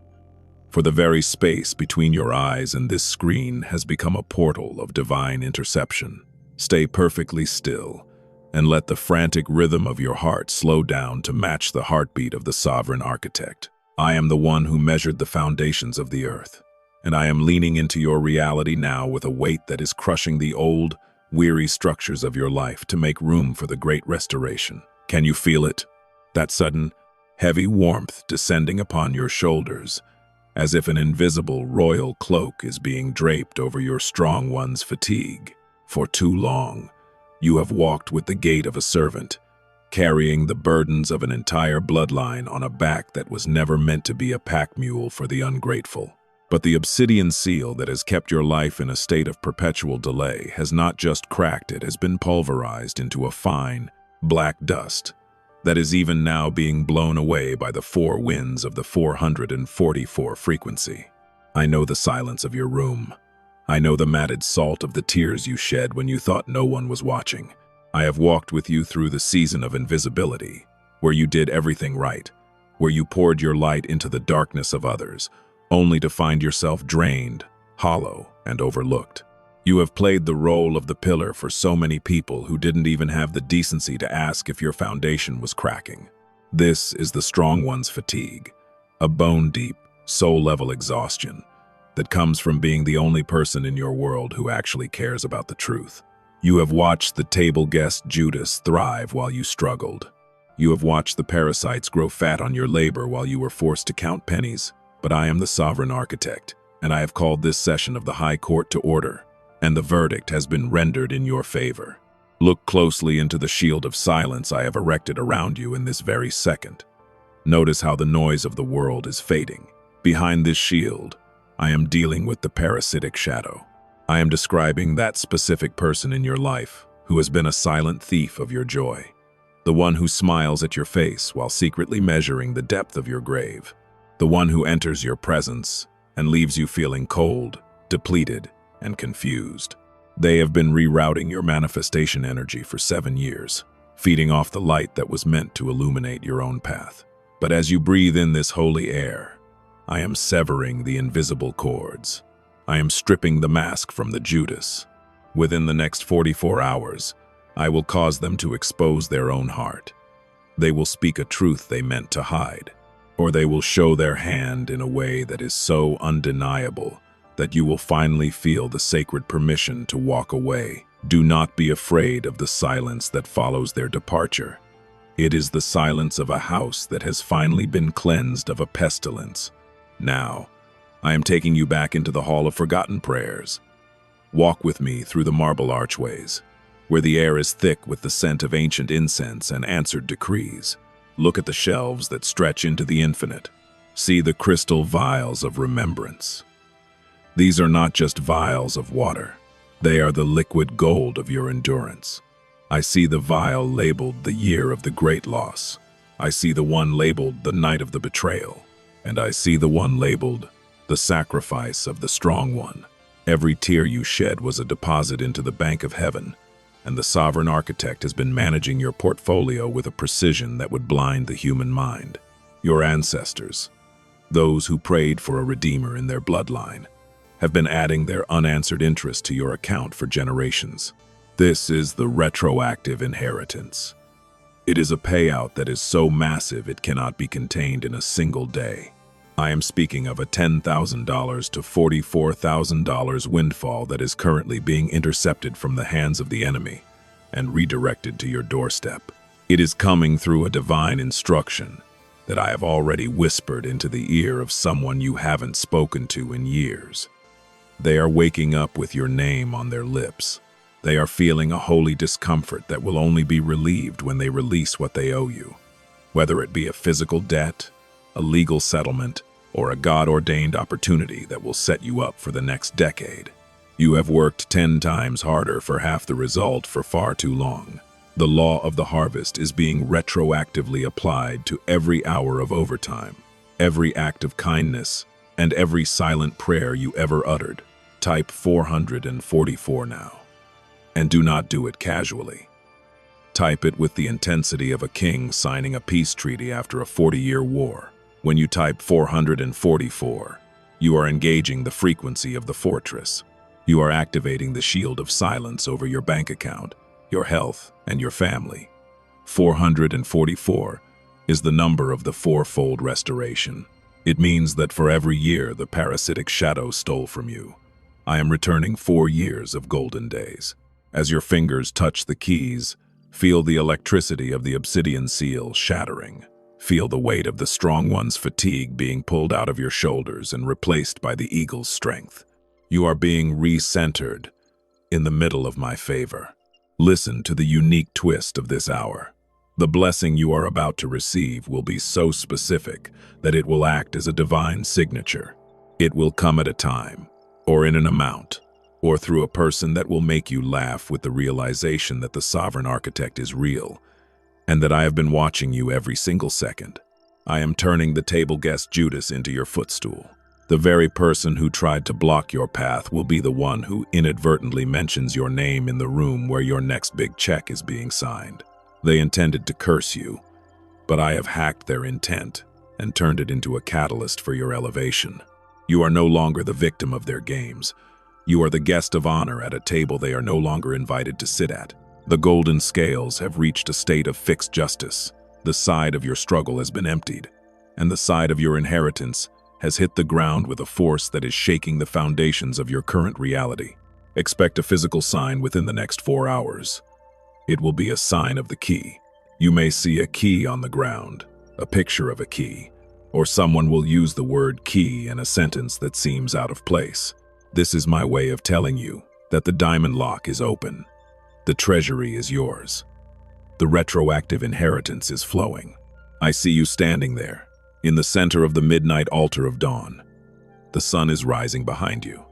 for the very space between your eyes and this screen has become a portal of divine interception. Stay perfectly still, and let the frantic rhythm of your heart slow down to match the heartbeat of the sovereign architect. I am the one who measured the foundations of the earth, and I am leaning into your reality now with a weight that is crushing the old, weary structures of your life to make room for the great restoration. Can you feel it? That sudden, heavy warmth descending upon your shoulders, as if an invisible royal cloak is being draped over your strong one's fatigue. For too long, you have walked with the gait of a servant, carrying the burdens of an entire bloodline on a back that was never meant to be a pack mule for the ungrateful. But the obsidian seal that has kept your life in a state of perpetual delay has not just cracked, it has been pulverized into a fine, black dust that is even now being blown away by the four winds of the 444 frequency. I know the silence of your room. I know the matted salt of the tears you shed when you thought no one was watching. I have walked with you through the season of invisibility, where you did everything right, where you poured your light into the darkness of others, only to find yourself drained, hollow, and overlooked. You have played the role of the pillar for so many people who didn't even have the decency to ask if your foundation was cracking. This is the strong one's fatigue, a bone-deep, soul-level exhaustion that comes from being the only person in your world who actually cares about the truth. You have watched the table guest Judas thrive while you struggled. You have watched the parasites grow fat on your labor while you were forced to count pennies. But I am the sovereign architect, and I have called this session of the High Court to order, and the verdict has been rendered in your favor. Look closely into the shield of silence I have erected around you in this very second. Notice how the noise of the world is fading. Behind this shield, I am dealing with the parasitic shadow. I am describing that specific person in your life who has been a silent thief of your joy, the one who smiles at your face while secretly measuring the depth of your grave, the one who enters your presence and leaves you feeling cold, depleted, and confused. They have been rerouting your manifestation energy for 7 years, feeding off the light that was meant to illuminate your own path. But as you breathe in this holy air, I am severing the invisible cords. I am stripping the mask from the Judas. Within the next 44 hours, I will cause them to expose their own heart. They will speak a truth they meant to hide, or they will show their hand in a way that is so undeniable that you will finally feel the sacred permission to walk away. Do not be afraid of the silence that follows their departure. It is the silence of a house that has finally been cleansed of a pestilence. Now, I am taking you back into the Hall of Forgotten Prayers. Walk with me through the marble archways, where the air is thick with the scent of ancient incense and answered decrees. Look at the shelves that stretch into the infinite. See the crystal vials of remembrance. These are not just vials of water. They are the liquid gold of your endurance. I see the vial labeled the year of the great loss. I see the one labeled the night of the betrayal. And I see the one labeled the sacrifice of the strong one. Every tear you shed was a deposit into the bank of heaven, and the sovereign architect has been managing your portfolio with a precision that would blind the human mind. Your ancestors, those who prayed for a redeemer in their bloodline, have been adding their unanswered interest to your account for generations. This is the retroactive inheritance. It is a payout that is so massive it cannot be contained in a single day. I am speaking of a $10,000 to $44,000 windfall that is currently being intercepted from the hands of the enemy and redirected to your doorstep. It is coming through a divine instruction that I have already whispered into the ear of someone you haven't spoken to in years. They are waking up with your name on their lips. They are feeling a holy discomfort that will only be relieved when they release what they owe you, whether it be a physical debt, a legal settlement, or a God-ordained opportunity that will set you up for the next decade. You have worked 10 times harder for half the result for far too long. The law of the harvest is being retroactively applied to every hour of overtime, every act of kindness, and every silent prayer you ever uttered. Type 444 now. And do not do it casually. Type it with the intensity of a king signing a peace treaty after a 40-year war. When you type 444, you are engaging the frequency of the fortress. You are activating the shield of silence over your bank account, your health, and your family. 444 is the number of the fourfold restoration. It means that for every year the parasitic shadow stole from you, I am returning 4 years of golden days. As your fingers touch the keys, feel the electricity of the obsidian seal shattering. Feel the weight of the strong one's fatigue being pulled out of your shoulders and replaced by the eagle's strength. You are being re-centered in the middle of my favor. Listen to the unique twist of this hour. The blessing you are about to receive will be so specific that it will act as a divine signature. It will come at a time, or in an amount, or through a person that will make you laugh with the realization that the sovereign architect is real, and that I have been watching you every single second. I am turning the table guest Judas into your footstool. The very person who tried to block your path will be the one who inadvertently mentions your name in the room where your next big check is being signed. They intended to curse you, but I have hacked their intent and turned it into a catalyst for your elevation. You are no longer the victim of their games. You are the guest of honor at a table they are no longer invited to sit at. The golden scales have reached a state of fixed justice. The side of your struggle has been emptied, and the side of your inheritance has hit the ground with a force that is shaking the foundations of your current reality. Expect a physical sign within the next 4 hours. It will be a sign of the key. You may see a key on the ground, a picture of a key, or someone will use the word key in a sentence that seems out of place. This is my way of telling you that the diamond lock is open. The treasury is yours. The retroactive inheritance is flowing. I see you standing there, in the center of the midnight altar of dawn. The sun is rising behind you,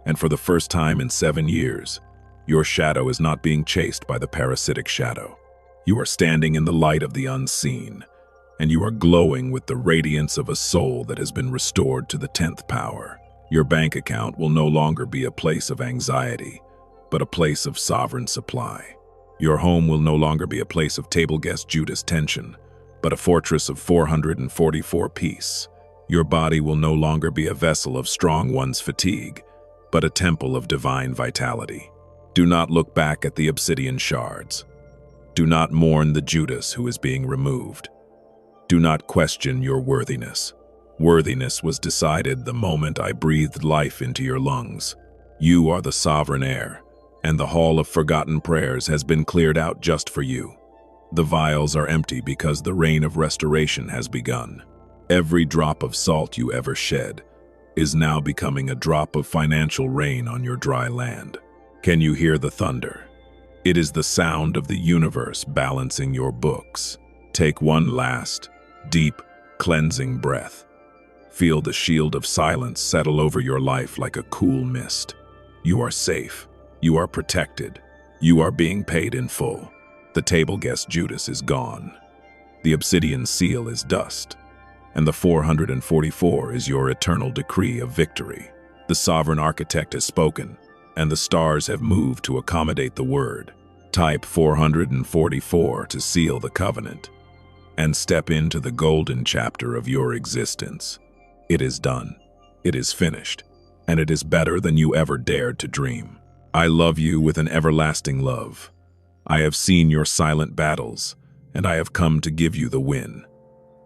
and for the first time in 7 years, your shadow is not being chased by the parasitic shadow. You are standing in the light of the unseen, and you are glowing with the radiance of a soul that has been restored to the 10th power. Your bank account will no longer be a place of anxiety, but a place of sovereign supply. Your home will no longer be a place of table guest Judas tension, but a fortress of 444 peace. Your body will no longer be a vessel of strong one's fatigue, but a temple of divine vitality. Do not look back at the obsidian shards. Do not mourn the Judas who is being removed. Do not question your worthiness. Worthiness was decided the moment I breathed life into your lungs. You are the sovereign heir, and the hall of forgotten prayers has been cleared out just for you. The vials are empty because the reign of restoration has begun. Every drop of salt you ever shed is now becoming a drop of financial rain on your dry land. Can you hear the thunder? It is the sound of the universe balancing your books. Take one last, deep, cleansing breath. Feel the shield of silence settle over your life like a cool mist. You are safe. You are protected. You are being paid in full. The table guest Judas is gone. The obsidian seal is dust. And the 444 is your eternal decree of victory. The sovereign architect has spoken, and the stars have moved to accommodate the word. Type 444 to seal the covenant, and step into the golden chapter of your existence. It is done. It is finished, and it is better than you ever dared to dream. I love you with an everlasting love. I have seen your silent battles, and I have come to give you the win.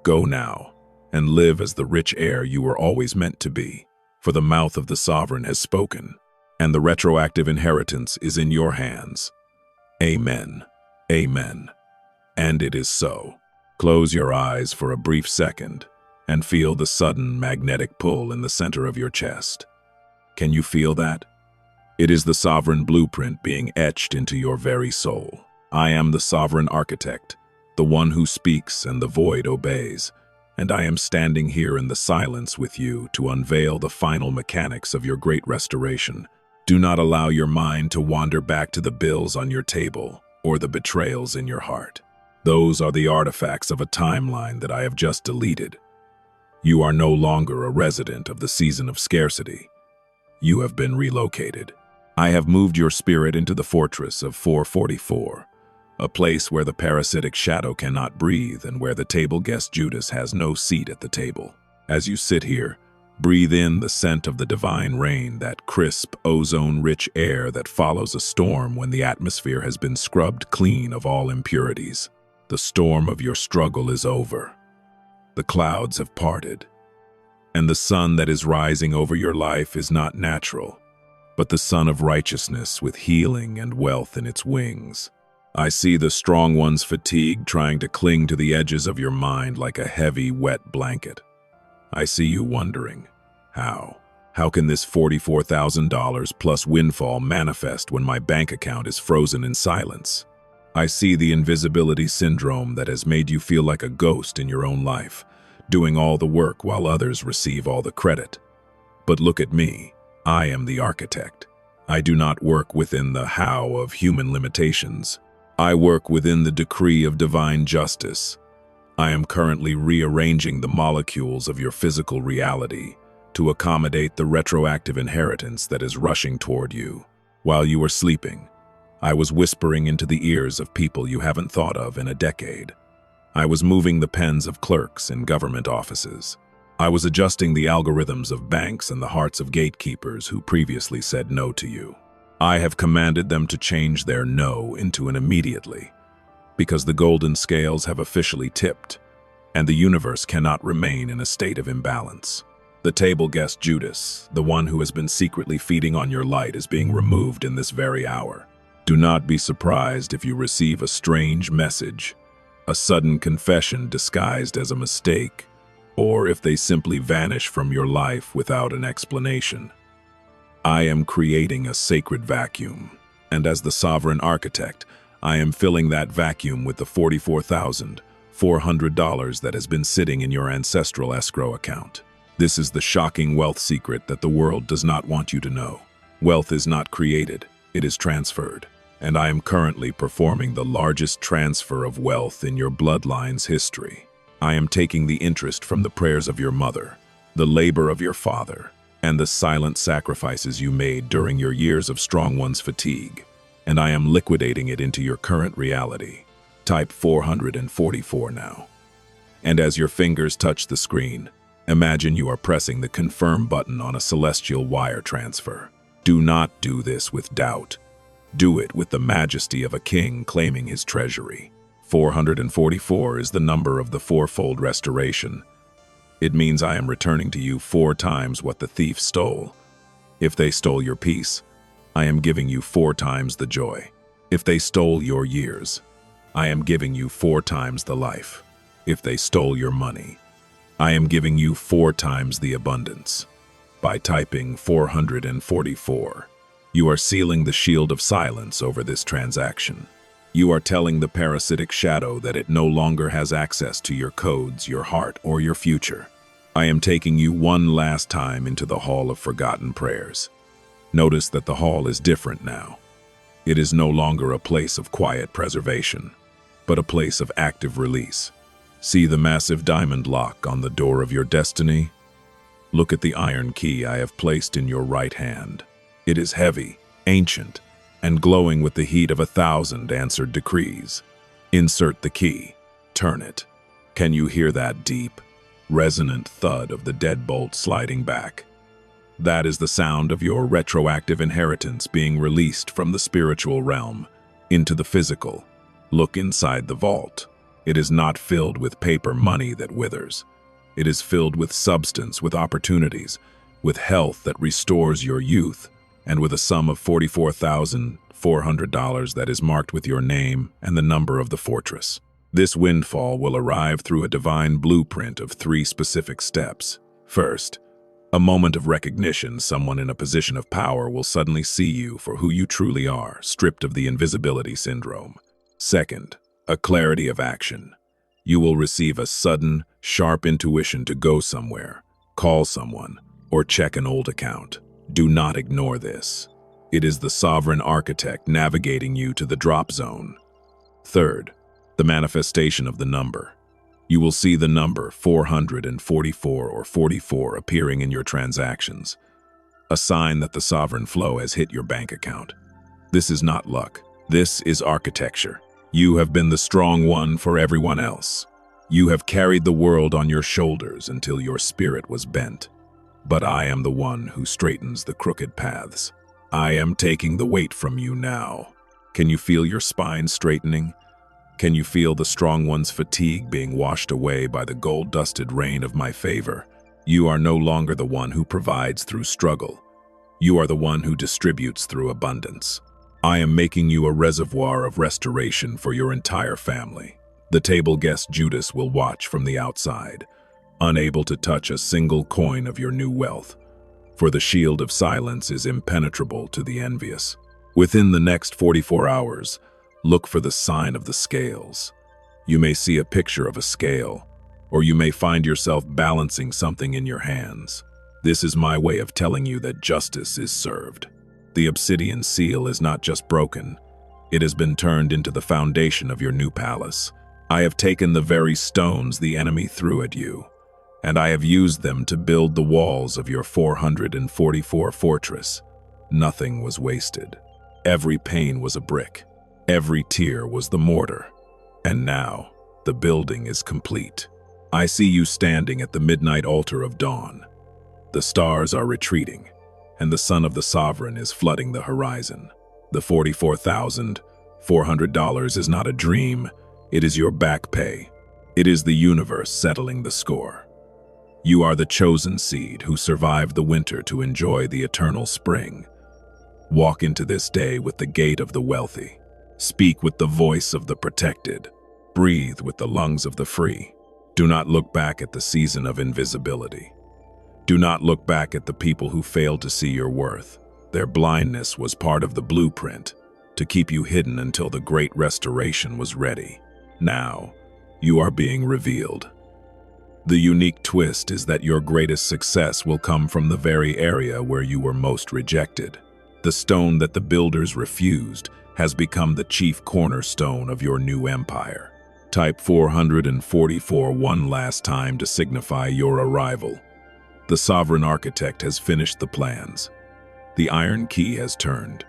Go now, and live as the rich heir you were always meant to be, for the mouth of the sovereign has spoken, and the retroactive inheritance is in your hands. Amen. Amen. And it is so. Close your eyes for a brief second and feel the sudden magnetic pull in the center of your chest. Can you feel that? It is the sovereign blueprint being etched into your very soul. I am the sovereign architect, the one who speaks and the void obeys, and I am standing here in the silence with you to unveil the final mechanics of your great restoration. Do not allow your mind to wander back to the bills on your table or the betrayals in your heart. Those are the artifacts of a timeline that I have just deleted. You are no longer a resident of the season of scarcity. You have been relocated. I have moved your spirit into the fortress of 444, a place where the parasitic shadow cannot breathe and where the table guest Judas has no seat at the table. As you sit here, breathe in the scent of the divine rain, that crisp, ozone-rich air that follows a storm when the atmosphere has been scrubbed clean of all impurities. The storm of your struggle is over. The clouds have parted, and the sun that is rising over your life is not natural, but the sun of righteousness with healing and wealth in its wings. I see the strong one's fatigue trying to cling to the edges of your mind like a heavy, wet blanket. I see you wondering, how? How can this $44,000 plus windfall manifest when my bank account is frozen in silence? I see the invisibility syndrome that has made you feel like a ghost in your own life, doing all the work while others receive all the credit. But look at me. I am the architect. I do not work within the how of human limitations. I work within the decree of divine justice. I am currently rearranging the molecules of your physical reality to accommodate the retroactive inheritance that is rushing toward you. While you were sleeping, I was whispering into the ears of people you haven't thought of in a decade. I was moving the pens of clerks in government offices. I was adjusting the algorithms of banks and the hearts of gatekeepers who previously said no to you. I have commanded them to change their no into an immediately, because the golden scales have officially tipped, and the universe cannot remain in a state of imbalance. The table guest Judas, the one who has been secretly feeding on your light, is being removed in this very hour. Do not be surprised if you receive a strange message, a sudden confession disguised as a mistake, or if they simply vanish from your life without an explanation. I am creating a sacred vacuum, and as the sovereign architect, I am filling that vacuum with the $44,400 that has been sitting in your ancestral escrow account. This is the shocking wealth secret that the world does not want you to know. Wealth is not created, it is transferred. And I am currently performing the largest transfer of wealth in your bloodline's history. I am taking the interest from the prayers of your mother, the labor of your father, and the silent sacrifices you made during your years of strong one's fatigue, and I am liquidating it into your current reality. Type 444 now. And as your fingers touch the screen, imagine you are pressing the confirm button on a celestial wire transfer. Do not do this with doubt. Do it with the majesty of a king claiming his treasury. 444 is the number of the fourfold restoration. It means I am returning to you 4 times what the thief stole. If they stole your peace, I am giving you 4 times the joy. If they stole your years, I am giving you 4 times the life. If they stole your money, I am giving you 4 times the abundance. By typing 444, you are sealing the shield of silence over this transaction. You are telling the parasitic shadow that it no longer has access to your codes, your heart, or your future. I am taking you one last time into the Hall of Forgotten Prayers. Notice that the hall is different now. It is no longer a place of quiet preservation, but a place of active release. See the massive diamond lock on the door of your destiny? Look at the iron key I have placed in your right hand. It is heavy, ancient, and glowing with the heat of 1,000 answered decrees. Insert the key. Turn it. Can you hear that deep, resonant thud of the deadbolt sliding back? That is the sound of your retroactive inheritance being released from the spiritual realm into the physical. Look inside the vault. It is not filled with paper money that withers. It is filled with substance, with opportunities, with health that restores your youth, and with a sum of $44,400 that is marked with your name and the number of the fortress. This windfall will arrive through a divine blueprint of 3 specific steps. First, a moment of recognition. Someone in a position of power will suddenly see you for who you truly are, stripped of the invisibility syndrome. Second, a clarity of action. You will receive a sudden, sharp intuition to go somewhere, call someone, or check an old account. Do not ignore this. It is the sovereign architect navigating you to the drop zone. Third, the manifestation of the number. You will see the number 444 or 44 appearing in your transactions, a sign that the sovereign flow has hit your bank account. This is not luck. This is architecture. You have been the strong one for everyone else. You have carried the world on your shoulders until your spirit was bent. But I am the one who straightens the crooked paths. I am taking the weight from you now. Can you feel your spine straightening? Can you feel the strong one's fatigue being washed away by the gold-dusted rain of my favor? You are no longer the one who provides through struggle. You are the one who distributes through abundance. I am making you a reservoir of restoration for your entire family. The table guest Judas will watch from the outside, unable to touch a single coin of your new wealth, for the shield of silence is impenetrable to the envious. Within the next 44 hours, look for the sign of the scales. You may see a picture of a scale, or you may find yourself balancing something in your hands. This is my way of telling you that justice is served. The obsidian seal is not just broken, it has been turned into the foundation of your new palace. I have taken the very stones the enemy threw at you, and I have used them to build the walls of your 444 fortress. Nothing was wasted. Every pane was a brick. Every tear was the mortar. And now, the building is complete. I see you standing at the midnight altar of dawn. The stars are retreating, and the sun of the sovereign is flooding the horizon. The $44,400 is not a dream, it is your back pay. It is the universe settling the score. You are the chosen seed who survived the winter to enjoy the eternal spring. Walk into this day with the gait of the wealthy. Speak with the voice of the protected. Breathe with the lungs of the free. Do not look back at the season of invisibility. Do not look back at the people who failed to see your worth. Their blindness was part of the blueprint to keep you hidden until the great restoration was ready. Now, you are being revealed. The unique twist is that your greatest success will come from the very area where you were most rejected. The stone that the builders refused has become the chief cornerstone of your new empire. Type 444 one last time to signify your arrival. The sovereign architect has finished the plans. The iron key has turned.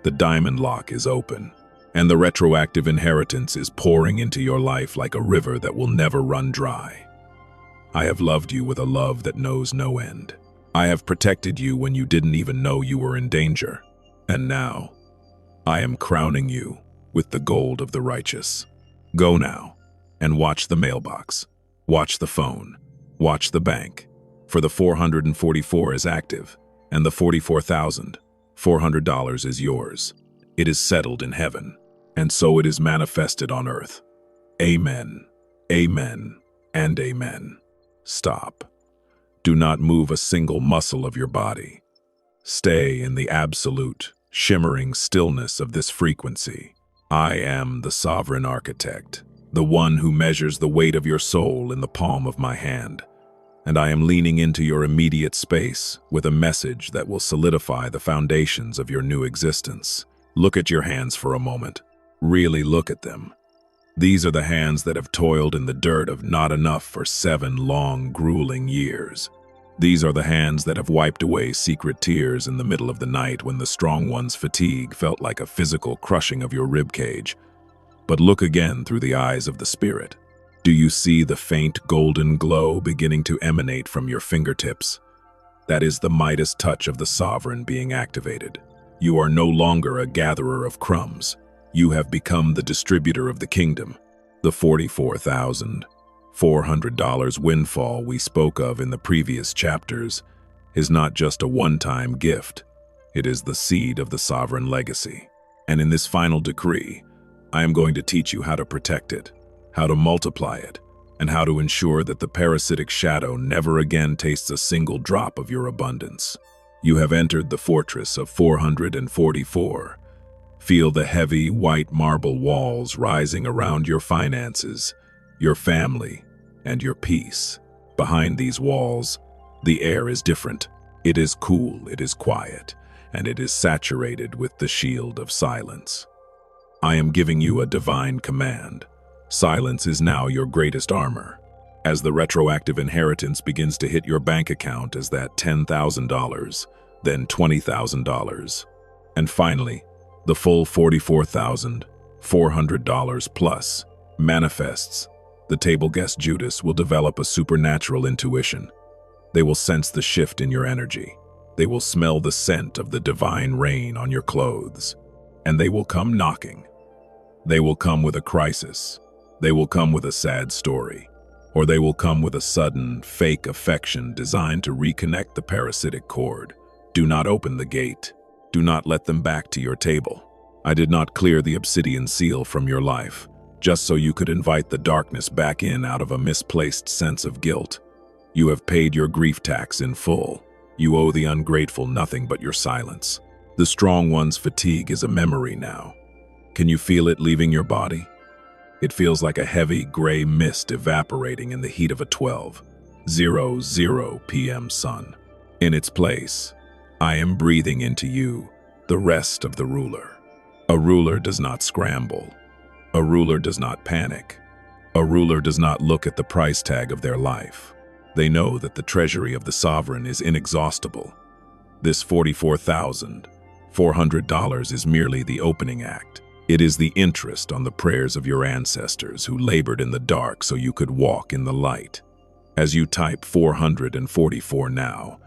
The diamond lock is open. And the retroactive inheritance is pouring into your life like a river that will never run dry. I have loved you with a love that knows no end. I have protected you when you didn't even know you were in danger. And now, I am crowning you with the gold of the righteous. Go now and watch the mailbox. Watch the phone. Watch the bank. For the 444 is active, and the $44,400 is yours. It is settled in heaven, and so it is manifested on earth. Amen, amen, and amen. Stop. Do not move a single muscle of your body. Stay in the absolute, shimmering stillness of this frequency. I am the sovereign architect, the one who measures the weight of your soul in the palm of my hand. And I am leaning into your immediate space with a message that will solidify the foundations of your new existence. Look at your hands for a moment. Really look at them. These are the hands that have toiled in the dirt of not enough for 7 long, grueling years. These are the hands that have wiped away secret tears in the middle of the night when the strong one's fatigue felt like a physical crushing of your ribcage. But look again through the eyes of the spirit. Do you see the faint golden glow beginning to emanate from your fingertips? That is the Midas touch of the sovereign being activated. You are no longer a gatherer of crumbs. You have become the distributor of the kingdom. The $44,400 windfall we spoke of in the previous chapters is not just a one-time gift. It is the seed of the sovereign legacy. And in this final decree, I am going to teach you how to protect it, how to multiply it, and how to ensure that the parasitic shadow never again tastes a single drop of your abundance. You have entered the fortress of 444. Feel the heavy, white marble walls rising around your finances, your family, and your peace. Behind these walls, the air is different. It is cool, it is quiet, and it is saturated with the shield of silence. I am giving you a divine command. Silence is now your greatest armor. As the retroactive inheritance begins to hit your bank account as that $10,000, then $20,000, and finally, the full $44,400 plus manifests, the table guest Judas will develop a supernatural intuition. They will sense the shift in your energy. They will smell the scent of the divine rain on your clothes. And they will come knocking. They will come with a crisis. They will come with a sad story. Or they will come with a sudden, fake affection designed to reconnect the parasitic cord. Do not open the gate. Do not let them back to your table. I did not clear the obsidian seal from your life, just so you could invite the darkness back in out of a misplaced sense of guilt. You have paid your grief tax in full. You owe the ungrateful nothing but your silence. The strong one's fatigue is a memory now. Can you feel it leaving your body? It feels like a heavy gray mist evaporating in the heat of a 12:00 p.m. sun. In its place, I am breathing into you the rest of the ruler. A ruler does not scramble. A ruler does not panic. A ruler does not look at the price tag of their life. They know that the treasury of the sovereign is inexhaustible. This $44,400 is merely the opening act. It is the interest on the prayers of your ancestors who labored in the dark so you could walk in the light. As you type 444 now,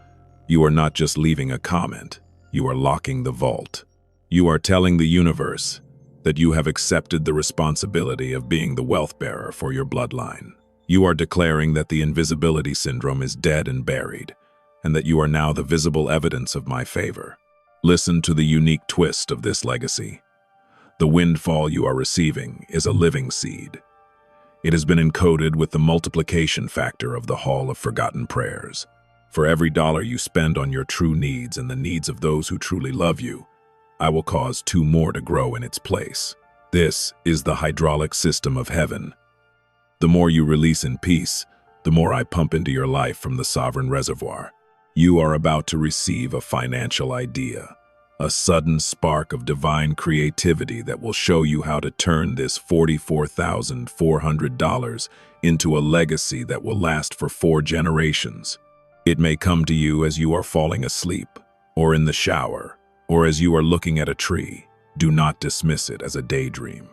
you are not just leaving a comment, you are locking the vault. You are telling the universe that you have accepted the responsibility of being the wealth bearer for your bloodline. You are declaring that the invisibility syndrome is dead and buried, and that you are now the visible evidence of my favor. Listen to the unique twist of this legacy. The windfall you are receiving is a living seed. It has been encoded with the multiplication factor of the Hall of Forgotten Prayers. For every dollar you spend on your true needs and the needs of those who truly love you, I will cause 2 more to grow in its place. This is the hydraulic system of heaven. The more you release in peace, the more I pump into your life from the sovereign reservoir. You are about to receive a financial idea, a sudden spark of divine creativity that will show you how to turn this $44,400 into a legacy that will last for 4 generations. It may come to you as you are falling asleep, or in the shower, or as you are looking at a tree. Do not dismiss it as a daydream.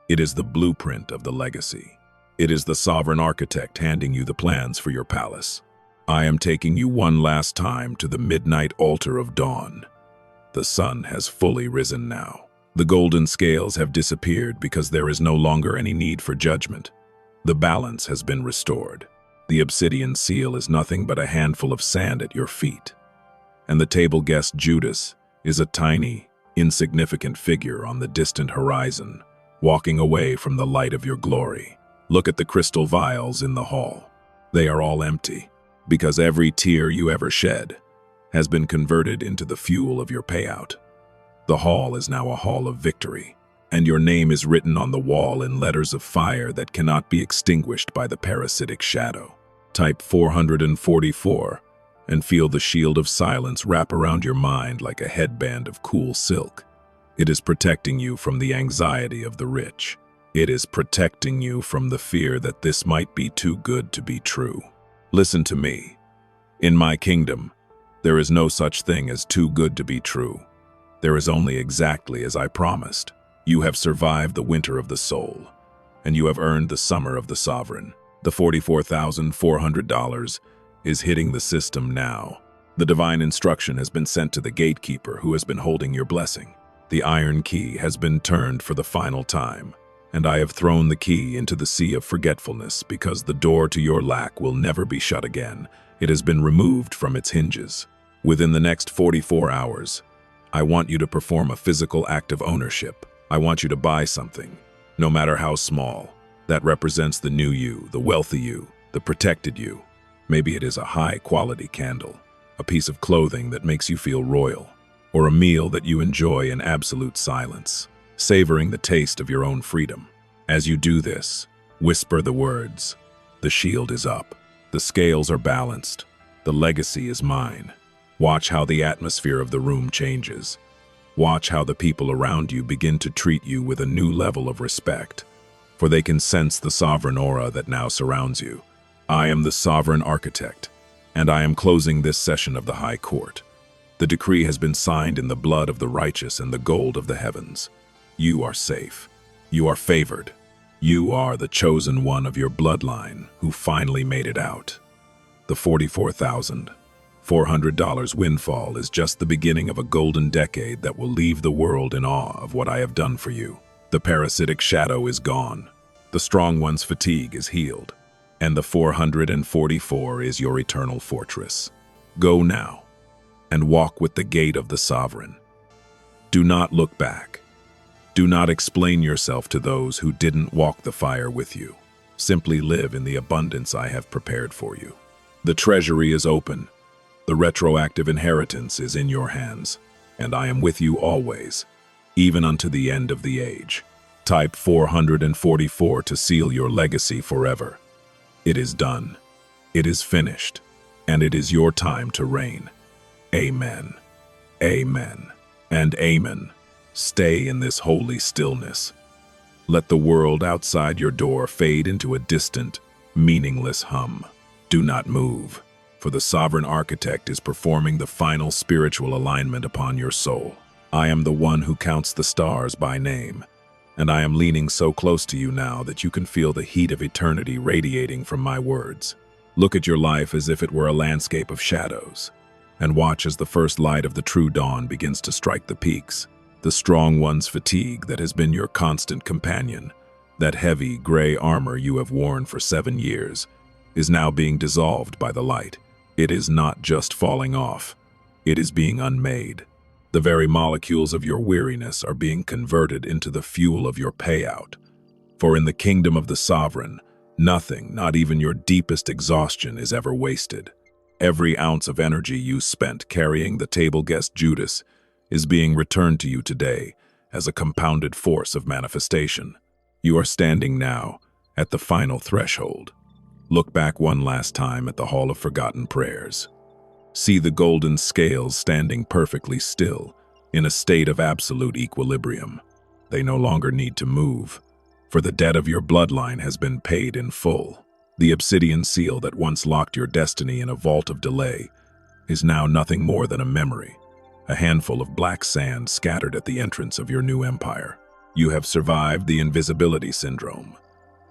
It is the blueprint of the legacy. It is the sovereign architect handing you the plans for your palace. I am taking you one last time to the midnight altar of dawn. The sun has fully risen now. The golden scales have disappeared because there is no longer any need for judgment. The balance has been restored. The obsidian seal is nothing but a handful of sand at your feet. And the table guest Judas is a tiny, insignificant figure on the distant horizon, walking away from the light of your glory. Look at the crystal vials in the hall. They are all empty, because every tear you ever shed has been converted into the fuel of your payout. The hall is now a hall of victory, and your name is written on the wall in letters of fire that cannot be extinguished by the parasitic shadow. Type 444 and feel the shield of silence wrap around your mind like a headband of cool silk. It is protecting you from the anxiety of the rich. It is protecting you from the fear that this might be too good to be true. Listen to me. In my kingdom, there is no such thing as too good to be true. There is only exactly as I promised. You have survived the winter of the soul, and you have earned the summer of the sovereign. The $44,400 is hitting the system now. The divine instruction has been sent to the gatekeeper who has been holding your blessing. The iron key has been turned for the final time, and I have thrown the key into the sea of forgetfulness because the door to your lack will never be shut again. It has been removed from its hinges. Within the next 44 hours, I want you to perform a physical act of ownership. I want you to buy something, no matter how small, that represents the new you, the wealthy you, the protected you. Maybe it is a high-quality candle, a piece of clothing that makes you feel royal, or a meal that you enjoy in absolute silence, savoring the taste of your own freedom. As you do this, whisper the words, "The shield is up. The scales are balanced. The legacy is mine." Watch how the atmosphere of the room changes. Watch how the people around you begin to treat you with a new level of respect, for they can sense the sovereign aura that now surrounds you. I am the sovereign architect, and I am closing this session of the High Court. The decree has been signed in the blood of the righteous and the gold of the heavens. You are safe. You are favored. You are the chosen one of your bloodline who finally made it out. The $44,400 windfall is just the beginning of a golden decade that will leave the world in awe of what I have done for you. The parasitic shadow is gone. The strong one's fatigue is healed. And the 444 is your eternal fortress. Go now and walk with the gate of the sovereign. Do not look back. Do not explain yourself to those who didn't walk the fire with you. Simply live in the abundance I have prepared for you. The treasury is open. The retroactive inheritance is in your hands, and I am with you always, even unto the end of the age. Type 444 to seal your legacy forever. It is done. It is finished, and it is your time to reign. Amen. Amen. And amen. Stay in this holy stillness. Let the world outside your door fade into a distant, meaningless hum. Do not move, for the sovereign architect is performing the final spiritual alignment upon your soul. I am the one who counts the stars by name, and I am leaning so close to you now that you can feel the heat of eternity radiating from my words. Look at your life as if it were a landscape of shadows, and watch as the first light of the true dawn begins to strike the peaks. The strong one's fatigue that has been your constant companion, that heavy gray armor you have worn for 7 years, is now being dissolved by the light. It is not just falling off, it is being unmade. The very molecules of your weariness are being converted into the fuel of your payout. For in the kingdom of the sovereign, nothing, not even your deepest exhaustion, is ever wasted. Every ounce of energy you spent carrying the table guest Judas is being returned to you today as a compounded force of manifestation. You are standing now at the final threshold. Look back one last time at the Hall of Forgotten Prayers. See the golden scales standing perfectly still, in a state of absolute equilibrium. They no longer need to move, for the debt of your bloodline has been paid in full. The obsidian seal that once locked your destiny in a vault of delay is now nothing more than a memory, a handful of black sand scattered at the entrance of your new empire. You have survived the invisibility syndrome.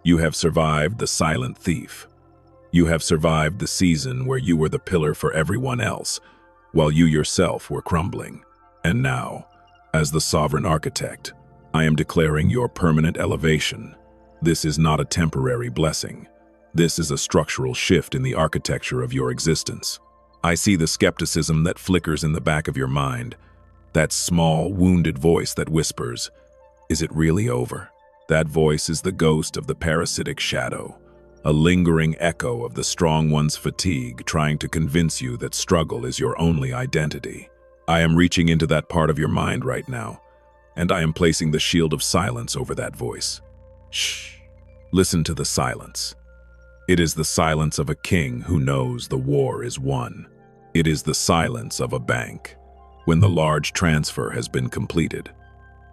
You have survived the silent thief. You have survived the season where you were the pillar for everyone else, while you yourself were crumbling. And now, as the sovereign architect, I am declaring your permanent elevation. This is not a temporary blessing. This is a structural shift in the architecture of your existence. I see the skepticism that flickers in the back of your mind, that small, wounded voice that whispers, "Is it really over?" That voice is the ghost of the parasitic shadow, a lingering echo of the strong one's fatigue trying to convince you that struggle is your only identity. I am reaching into that part of your mind right now, and I am placing the shield of silence over that voice. Shh. Listen to the silence. It is the silence of a king who knows the war is won. It is the silence of a bank when the large transfer has been completed.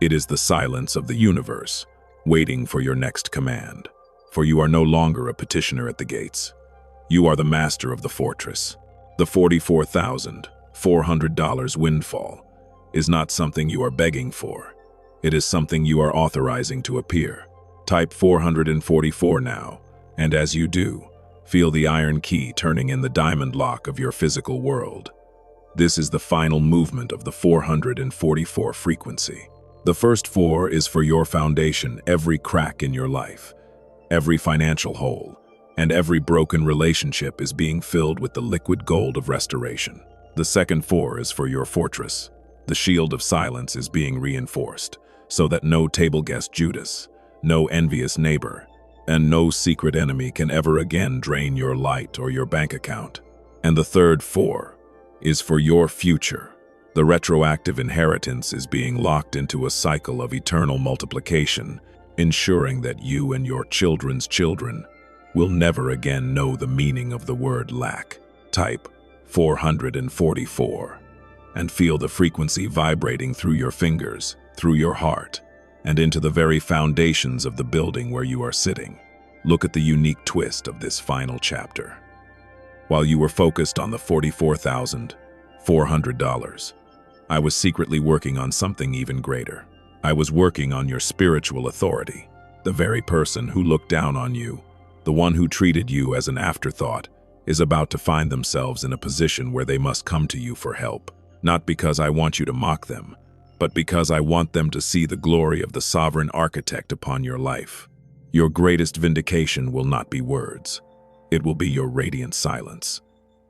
It is the silence of the universe, waiting for your next command. For you are no longer a petitioner at the gates. You are the master of the fortress. The $44,400 windfall is not something you are begging for. It is something you are authorizing to appear. Type 444 now, and as you do, feel the iron key turning in the diamond lock of your physical world. This is the final movement of the 444 frequency. The first 4 is for your foundation, every crack in your life, every financial hole, and every broken relationship is being filled with the liquid gold of restoration. The second 4 is for your fortress. The shield of silence is being reinforced, so that no table guest Judas, no envious neighbor, and no secret enemy can ever again drain your light or your bank account. And the third 4 is for your future. The retroactive inheritance is being locked into a cycle of eternal multiplication, ensuring that you and your children's children will never again know the meaning of the word lack. Type 444 and feel the frequency vibrating through your fingers, through your heart, and into the very foundations of the building where you are sitting. Look at the unique twist of this final chapter. While you were focused on the $44,400, I was secretly working on something even greater. I was working on your spiritual authority, the very person who looked down on you, the one who treated you as an afterthought, is about to find themselves in a position where they must come to you for help. Not because I want you to mock them, but because I want them to see the glory of the sovereign architect upon your life. Your greatest vindication will not be words. It will be your radiant silence.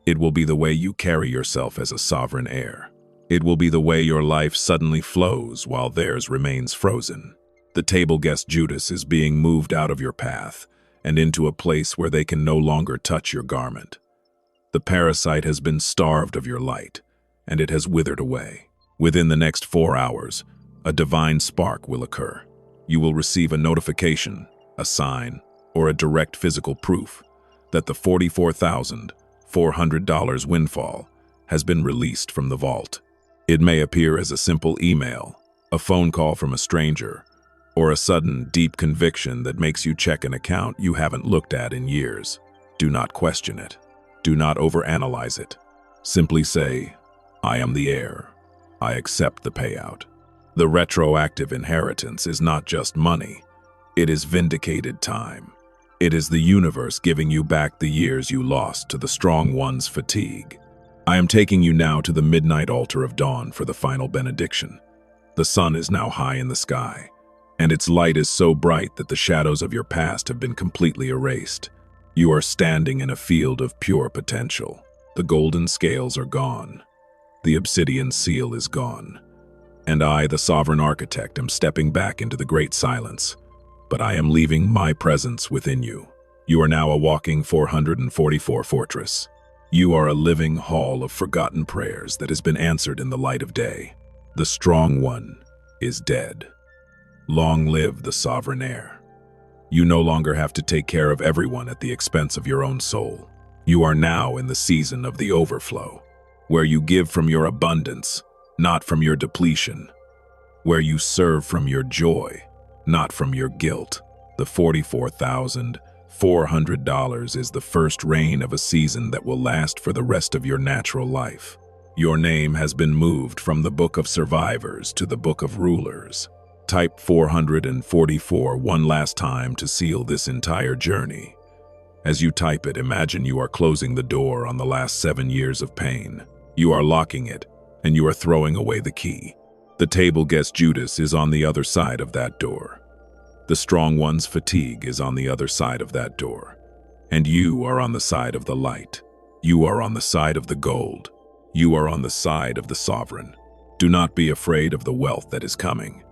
It will be the way you carry yourself as a sovereign heir. It will be the way your life suddenly flows while theirs remains frozen. The table guest Judas is being moved out of your path and into a place where they can no longer touch your garment. The parasite has been starved of your light, and it has withered away. Within the next 4 hours, a divine spark will occur. You will receive a notification, a sign, or a direct physical proof that the $44,400 windfall has been released from the vault. It may appear as a simple email, a phone call from a stranger, or a sudden, deep conviction that makes you check an account you haven't looked at in years. Do not question it. Do not overanalyze it. Simply say, I am the heir. I accept the payout. The retroactive inheritance is not just money. It is vindicated time. It is the universe giving you back the years you lost to the strong one's fatigue. I am taking you now to the midnight altar of dawn for the final benediction. The sun is now high in the sky, and its light is so bright that the shadows of your past have been completely erased. You are standing in a field of pure potential. The golden scales are gone. The obsidian seal is gone. And I, the sovereign architect, am stepping back into the great silence. But I am leaving my presence within you. You are now a walking 444 fortress. You are a living hall of forgotten prayers that has been answered in the light of day. The strong one is dead. Long live the sovereign heir. You no longer have to take care of everyone at the expense of your own soul. You are now in the season of the overflow, where you give from your abundance, not from your depletion, where you serve from your joy, not from your guilt. The $44,400 is the first rain of a season that will last for the rest of your natural life. Your name has been moved from the book of survivors to the book of rulers. Type 444 one last time to seal this entire journey. As you type it, imagine you are closing the door on the last 7 years of pain. You are locking it, and you are throwing away the key. The table guest Judas is on the other side of that door. The strong one's fatigue is on the other side of that door. And you are on the side of the light. You are on the side of the gold. You are on the side of the sovereign. Do not be afraid of the wealth that is coming.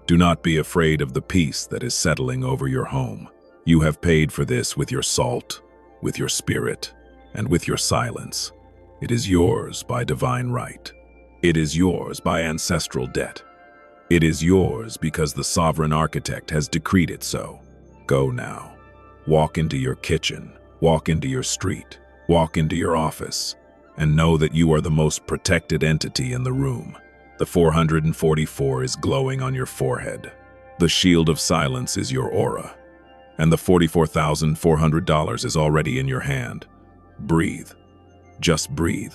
Do not be afraid of the peace that is settling over your home. You have paid for this with your salt, with your spirit, and with your silence. It is yours by divine right. It is yours by ancestral debt. It is yours because the sovereign architect has decreed it so. Go now. Walk into your kitchen, walk into your street, walk into your office, and know that you are the most protected entity in the room. The 444 is glowing on your forehead. The shield of silence is your aura. And the $44,400 is already in your hand. Breathe. Just breathe.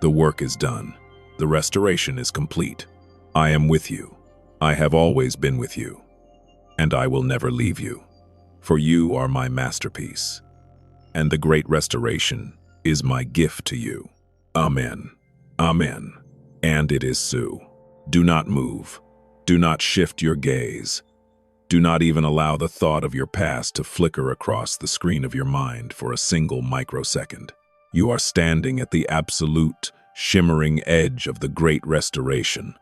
The work is done. The restoration is complete. I am with you. I have always been with you. And I will never leave you. For you are my masterpiece. And the great restoration is my gift to you. Amen. Amen. And it is so. Do not move. Do not shift your gaze. Do not even allow the thought of your past to flicker across the screen of your mind for a single microsecond. You are standing at the absolute, shimmering edge of the great restoration,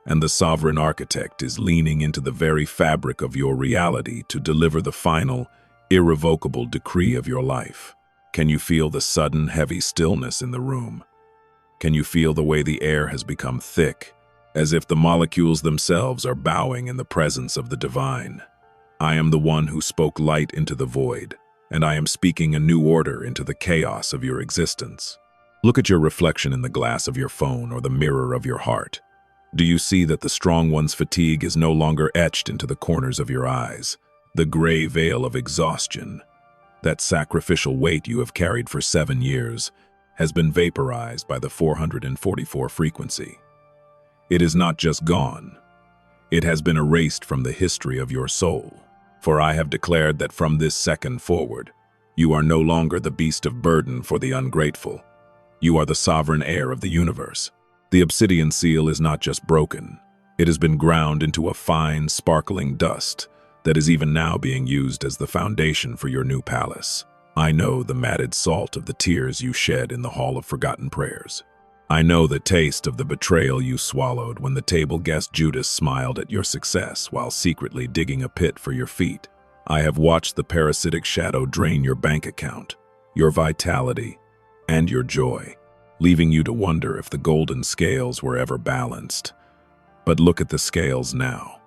and the sovereign architect is leaning into the very fabric of your reality to deliver the final, irrevocable decree of your life. Can you feel the sudden, heavy stillness in the room? Can you feel the way the air has become thick, as if the molecules themselves are bowing in the presence of the divine? I am the one who spoke light into the void, and I am speaking a new order into the chaos of your existence. Look at your reflection in the glass of your phone or the mirror of your heart. Do you see that the strong one's fatigue is no longer etched into the corners of your eyes? The gray veil of exhaustion, that sacrificial weight you have carried for 7 years, has been vaporized by the 444 frequency. It is not just gone. It has been erased from the history of your soul. For I have declared that from this second forward, you are no longer the beast of burden for the ungrateful. You are the sovereign heir of the universe. The obsidian seal is not just broken. It has been ground into a fine, sparkling dust that is even now being used as the foundation for your new palace. I know the matted salt of the tears you shed in the hall of forgotten prayers. I know the taste of the betrayal you swallowed when the table guest Judas smiled at your success while secretly digging a pit for your feet. I have watched the parasitic shadow drain your bank account, your vitality, and your joy, leaving you to wonder if the golden scales were ever balanced. But look at the scales now.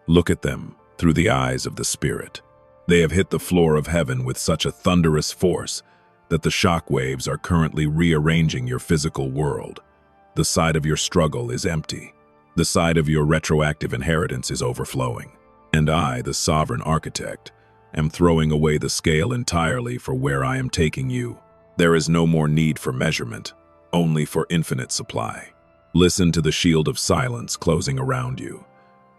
Look at them through the eyes of the Spirit. They have hit the floor of heaven with such a thunderous force that the shock waves are currently rearranging your physical world. The side of your struggle is empty. The side of your retroactive inheritance is overflowing. And I, the sovereign architect, am throwing away the scale entirely for where I am taking you. There is no more need for measurement, only for infinite supply. Listen to the shield of silence closing around you.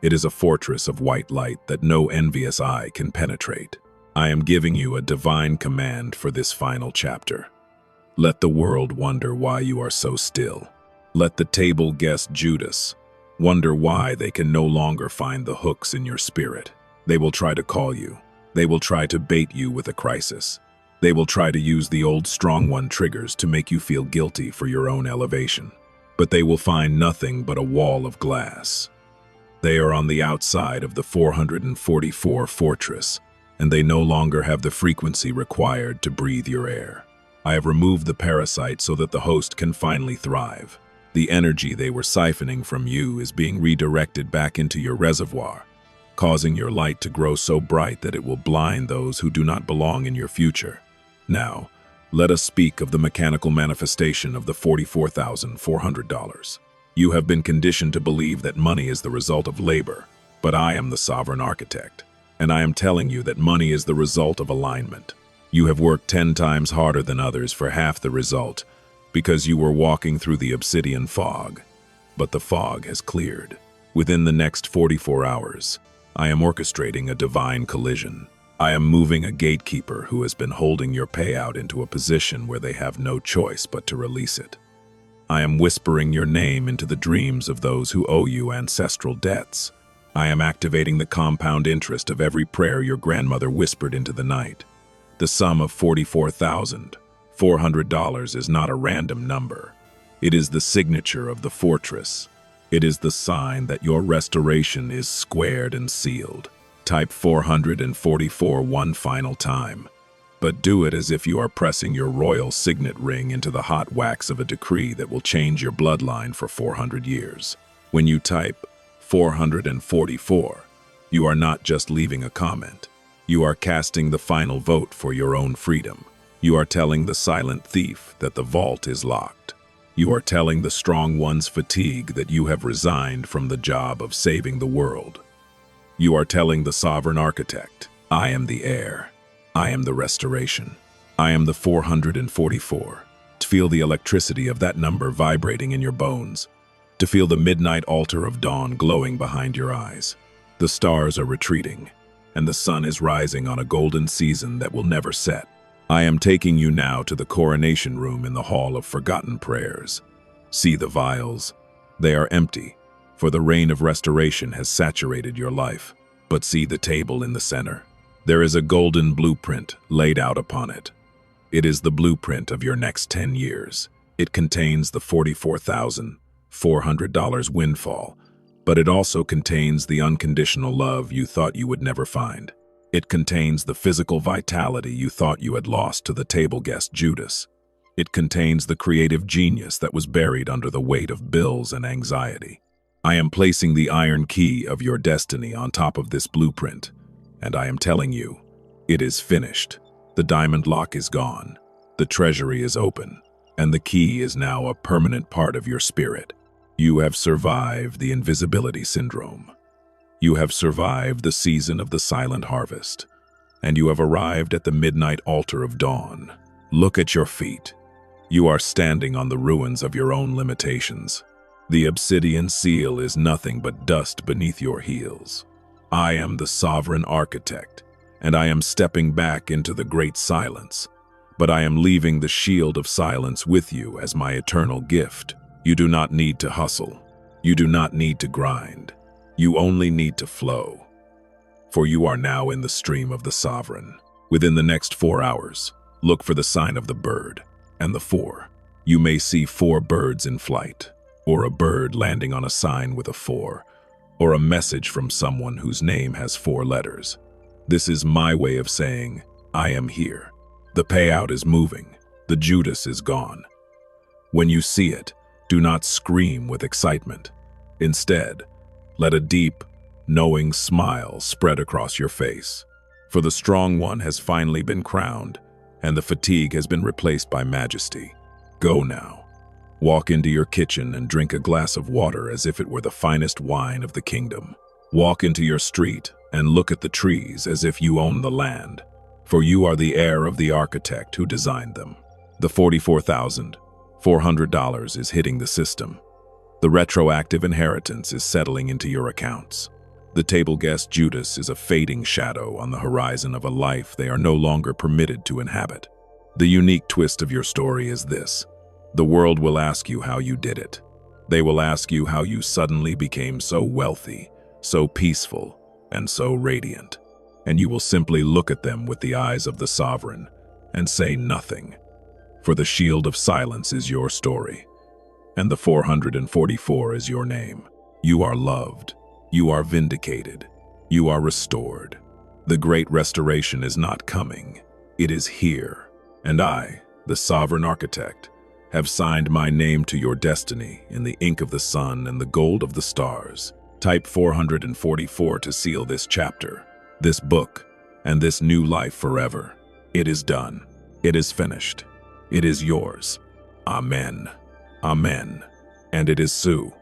It is a fortress of white light that no envious eye can penetrate. I am giving you a divine command for this final chapter. Let the world wonder why you are so still. Let the table guest Judas wonder why they can no longer find the hooks in your spirit. They will try to call you. They will try to bait you with a crisis. They will try to use the old strong one triggers to make you feel guilty for your own elevation. But they will find nothing but a wall of glass. They are on the outside of the 444 fortress, and they no longer have the frequency required to breathe your air. I have removed the parasite so that the host can finally thrive. The energy they were siphoning from you is being redirected back into your reservoir, causing your light to grow so bright that it will blind those who do not belong in your future. Now, let us speak of the mechanical manifestation of the $44,400. You have been conditioned to believe that money is the result of labor, but I am the sovereign architect, and I am telling you that money is the result of alignment. You have worked 10 times harder than others for half the result because you were walking through the obsidian fog, but the fog has cleared. Within the next 44 hours, I am orchestrating a divine collision. I am moving a gatekeeper who has been holding your payout into a position where they have no choice but to release it. I am whispering your name into the dreams of those who owe you ancestral debts. I am activating the compound interest of every prayer your grandmother whispered into the night. The sum of $44,400 is not a random number. It is the signature of the fortress. It is the sign that your restoration is squared and sealed. Type 444 one final time, but do it as if you are pressing your royal signet ring into the hot wax of a decree that will change your bloodline for 400 years. When you type 444, you are not just leaving a comment. You are casting the final vote for your own freedom. You are telling the silent thief that the vault is locked. You are telling the strong one's fatigue that you have resigned from the job of saving the world. You are telling the sovereign architect, I am the heir. I am the restoration. I am the 444. To feel the electricity of that number vibrating in your bones. To feel the midnight altar of dawn glowing behind your eyes. The stars are retreating, and the sun is rising on a golden season that will never set. I am taking you now to the coronation room in the Hall of Forgotten Prayers. See the vials. They are empty, for the rain of restoration has saturated your life. But see the table in the center. There is a golden blueprint laid out upon it. It is the blueprint of your next 10 years. It contains the $44,400 windfall, but it also contains the unconditional love you thought you would never find. It contains the physical vitality you thought you had lost to the table guest Judas. It contains the creative genius that was buried under the weight of bills and anxiety. I am placing the iron key of your destiny on top of this blueprint, and I am telling you, it is finished. The diamond lock is gone, the treasury is open, and the key is now a permanent part of your spirit. You have survived the invisibility syndrome. You have survived the season of the silent harvest, and you have arrived at the midnight altar of dawn. Look at your feet. You are standing on the ruins of your own limitations. The obsidian seal is nothing but dust beneath your heels. I am the sovereign architect, and I am stepping back into the great silence, but I am leaving the shield of silence with you as my eternal gift. You do not need to hustle. You do not need to grind. You only need to flow, for you are now in the stream of the sovereign. Within the next 4 hours, look for the sign of the bird and the 4. You may see 4 birds in flight, or a bird landing on a sign with a 4, or a message from someone whose name has 4 letters. This is my way of saying, I am here. The payout is moving. The Judas is gone. When you see it, do not scream with excitement. Instead, let a deep, knowing smile spread across your face. For the strong one has finally been crowned, and the fatigue has been replaced by majesty. Go now. Walk into your kitchen and drink a glass of water as if it were the finest wine of the kingdom. Walk into your street and look at the trees as if you own the land, for you are the heir of the architect who designed them. The $44,400 is hitting the system. The retroactive inheritance is settling into your accounts. The table guest Judas is a fading shadow on the horizon of a life they are no longer permitted to inhabit. The unique twist of your story is this. The world will ask you how you did it. They will ask you how you suddenly became so wealthy, so peaceful, and so radiant. And you will simply look at them with the eyes of the sovereign and say nothing. For the shield of silence is your story, and the 444 is your name. You are loved. You are vindicated. You are restored. The great restoration is not coming. It is here. And I, the sovereign architect, have signed my name to your destiny in the ink of the sun and the gold of the stars. Type 444 to seal this chapter, this book, and this new life forever. It is done. It is finished. It is yours. Amen. Amen. And it is so.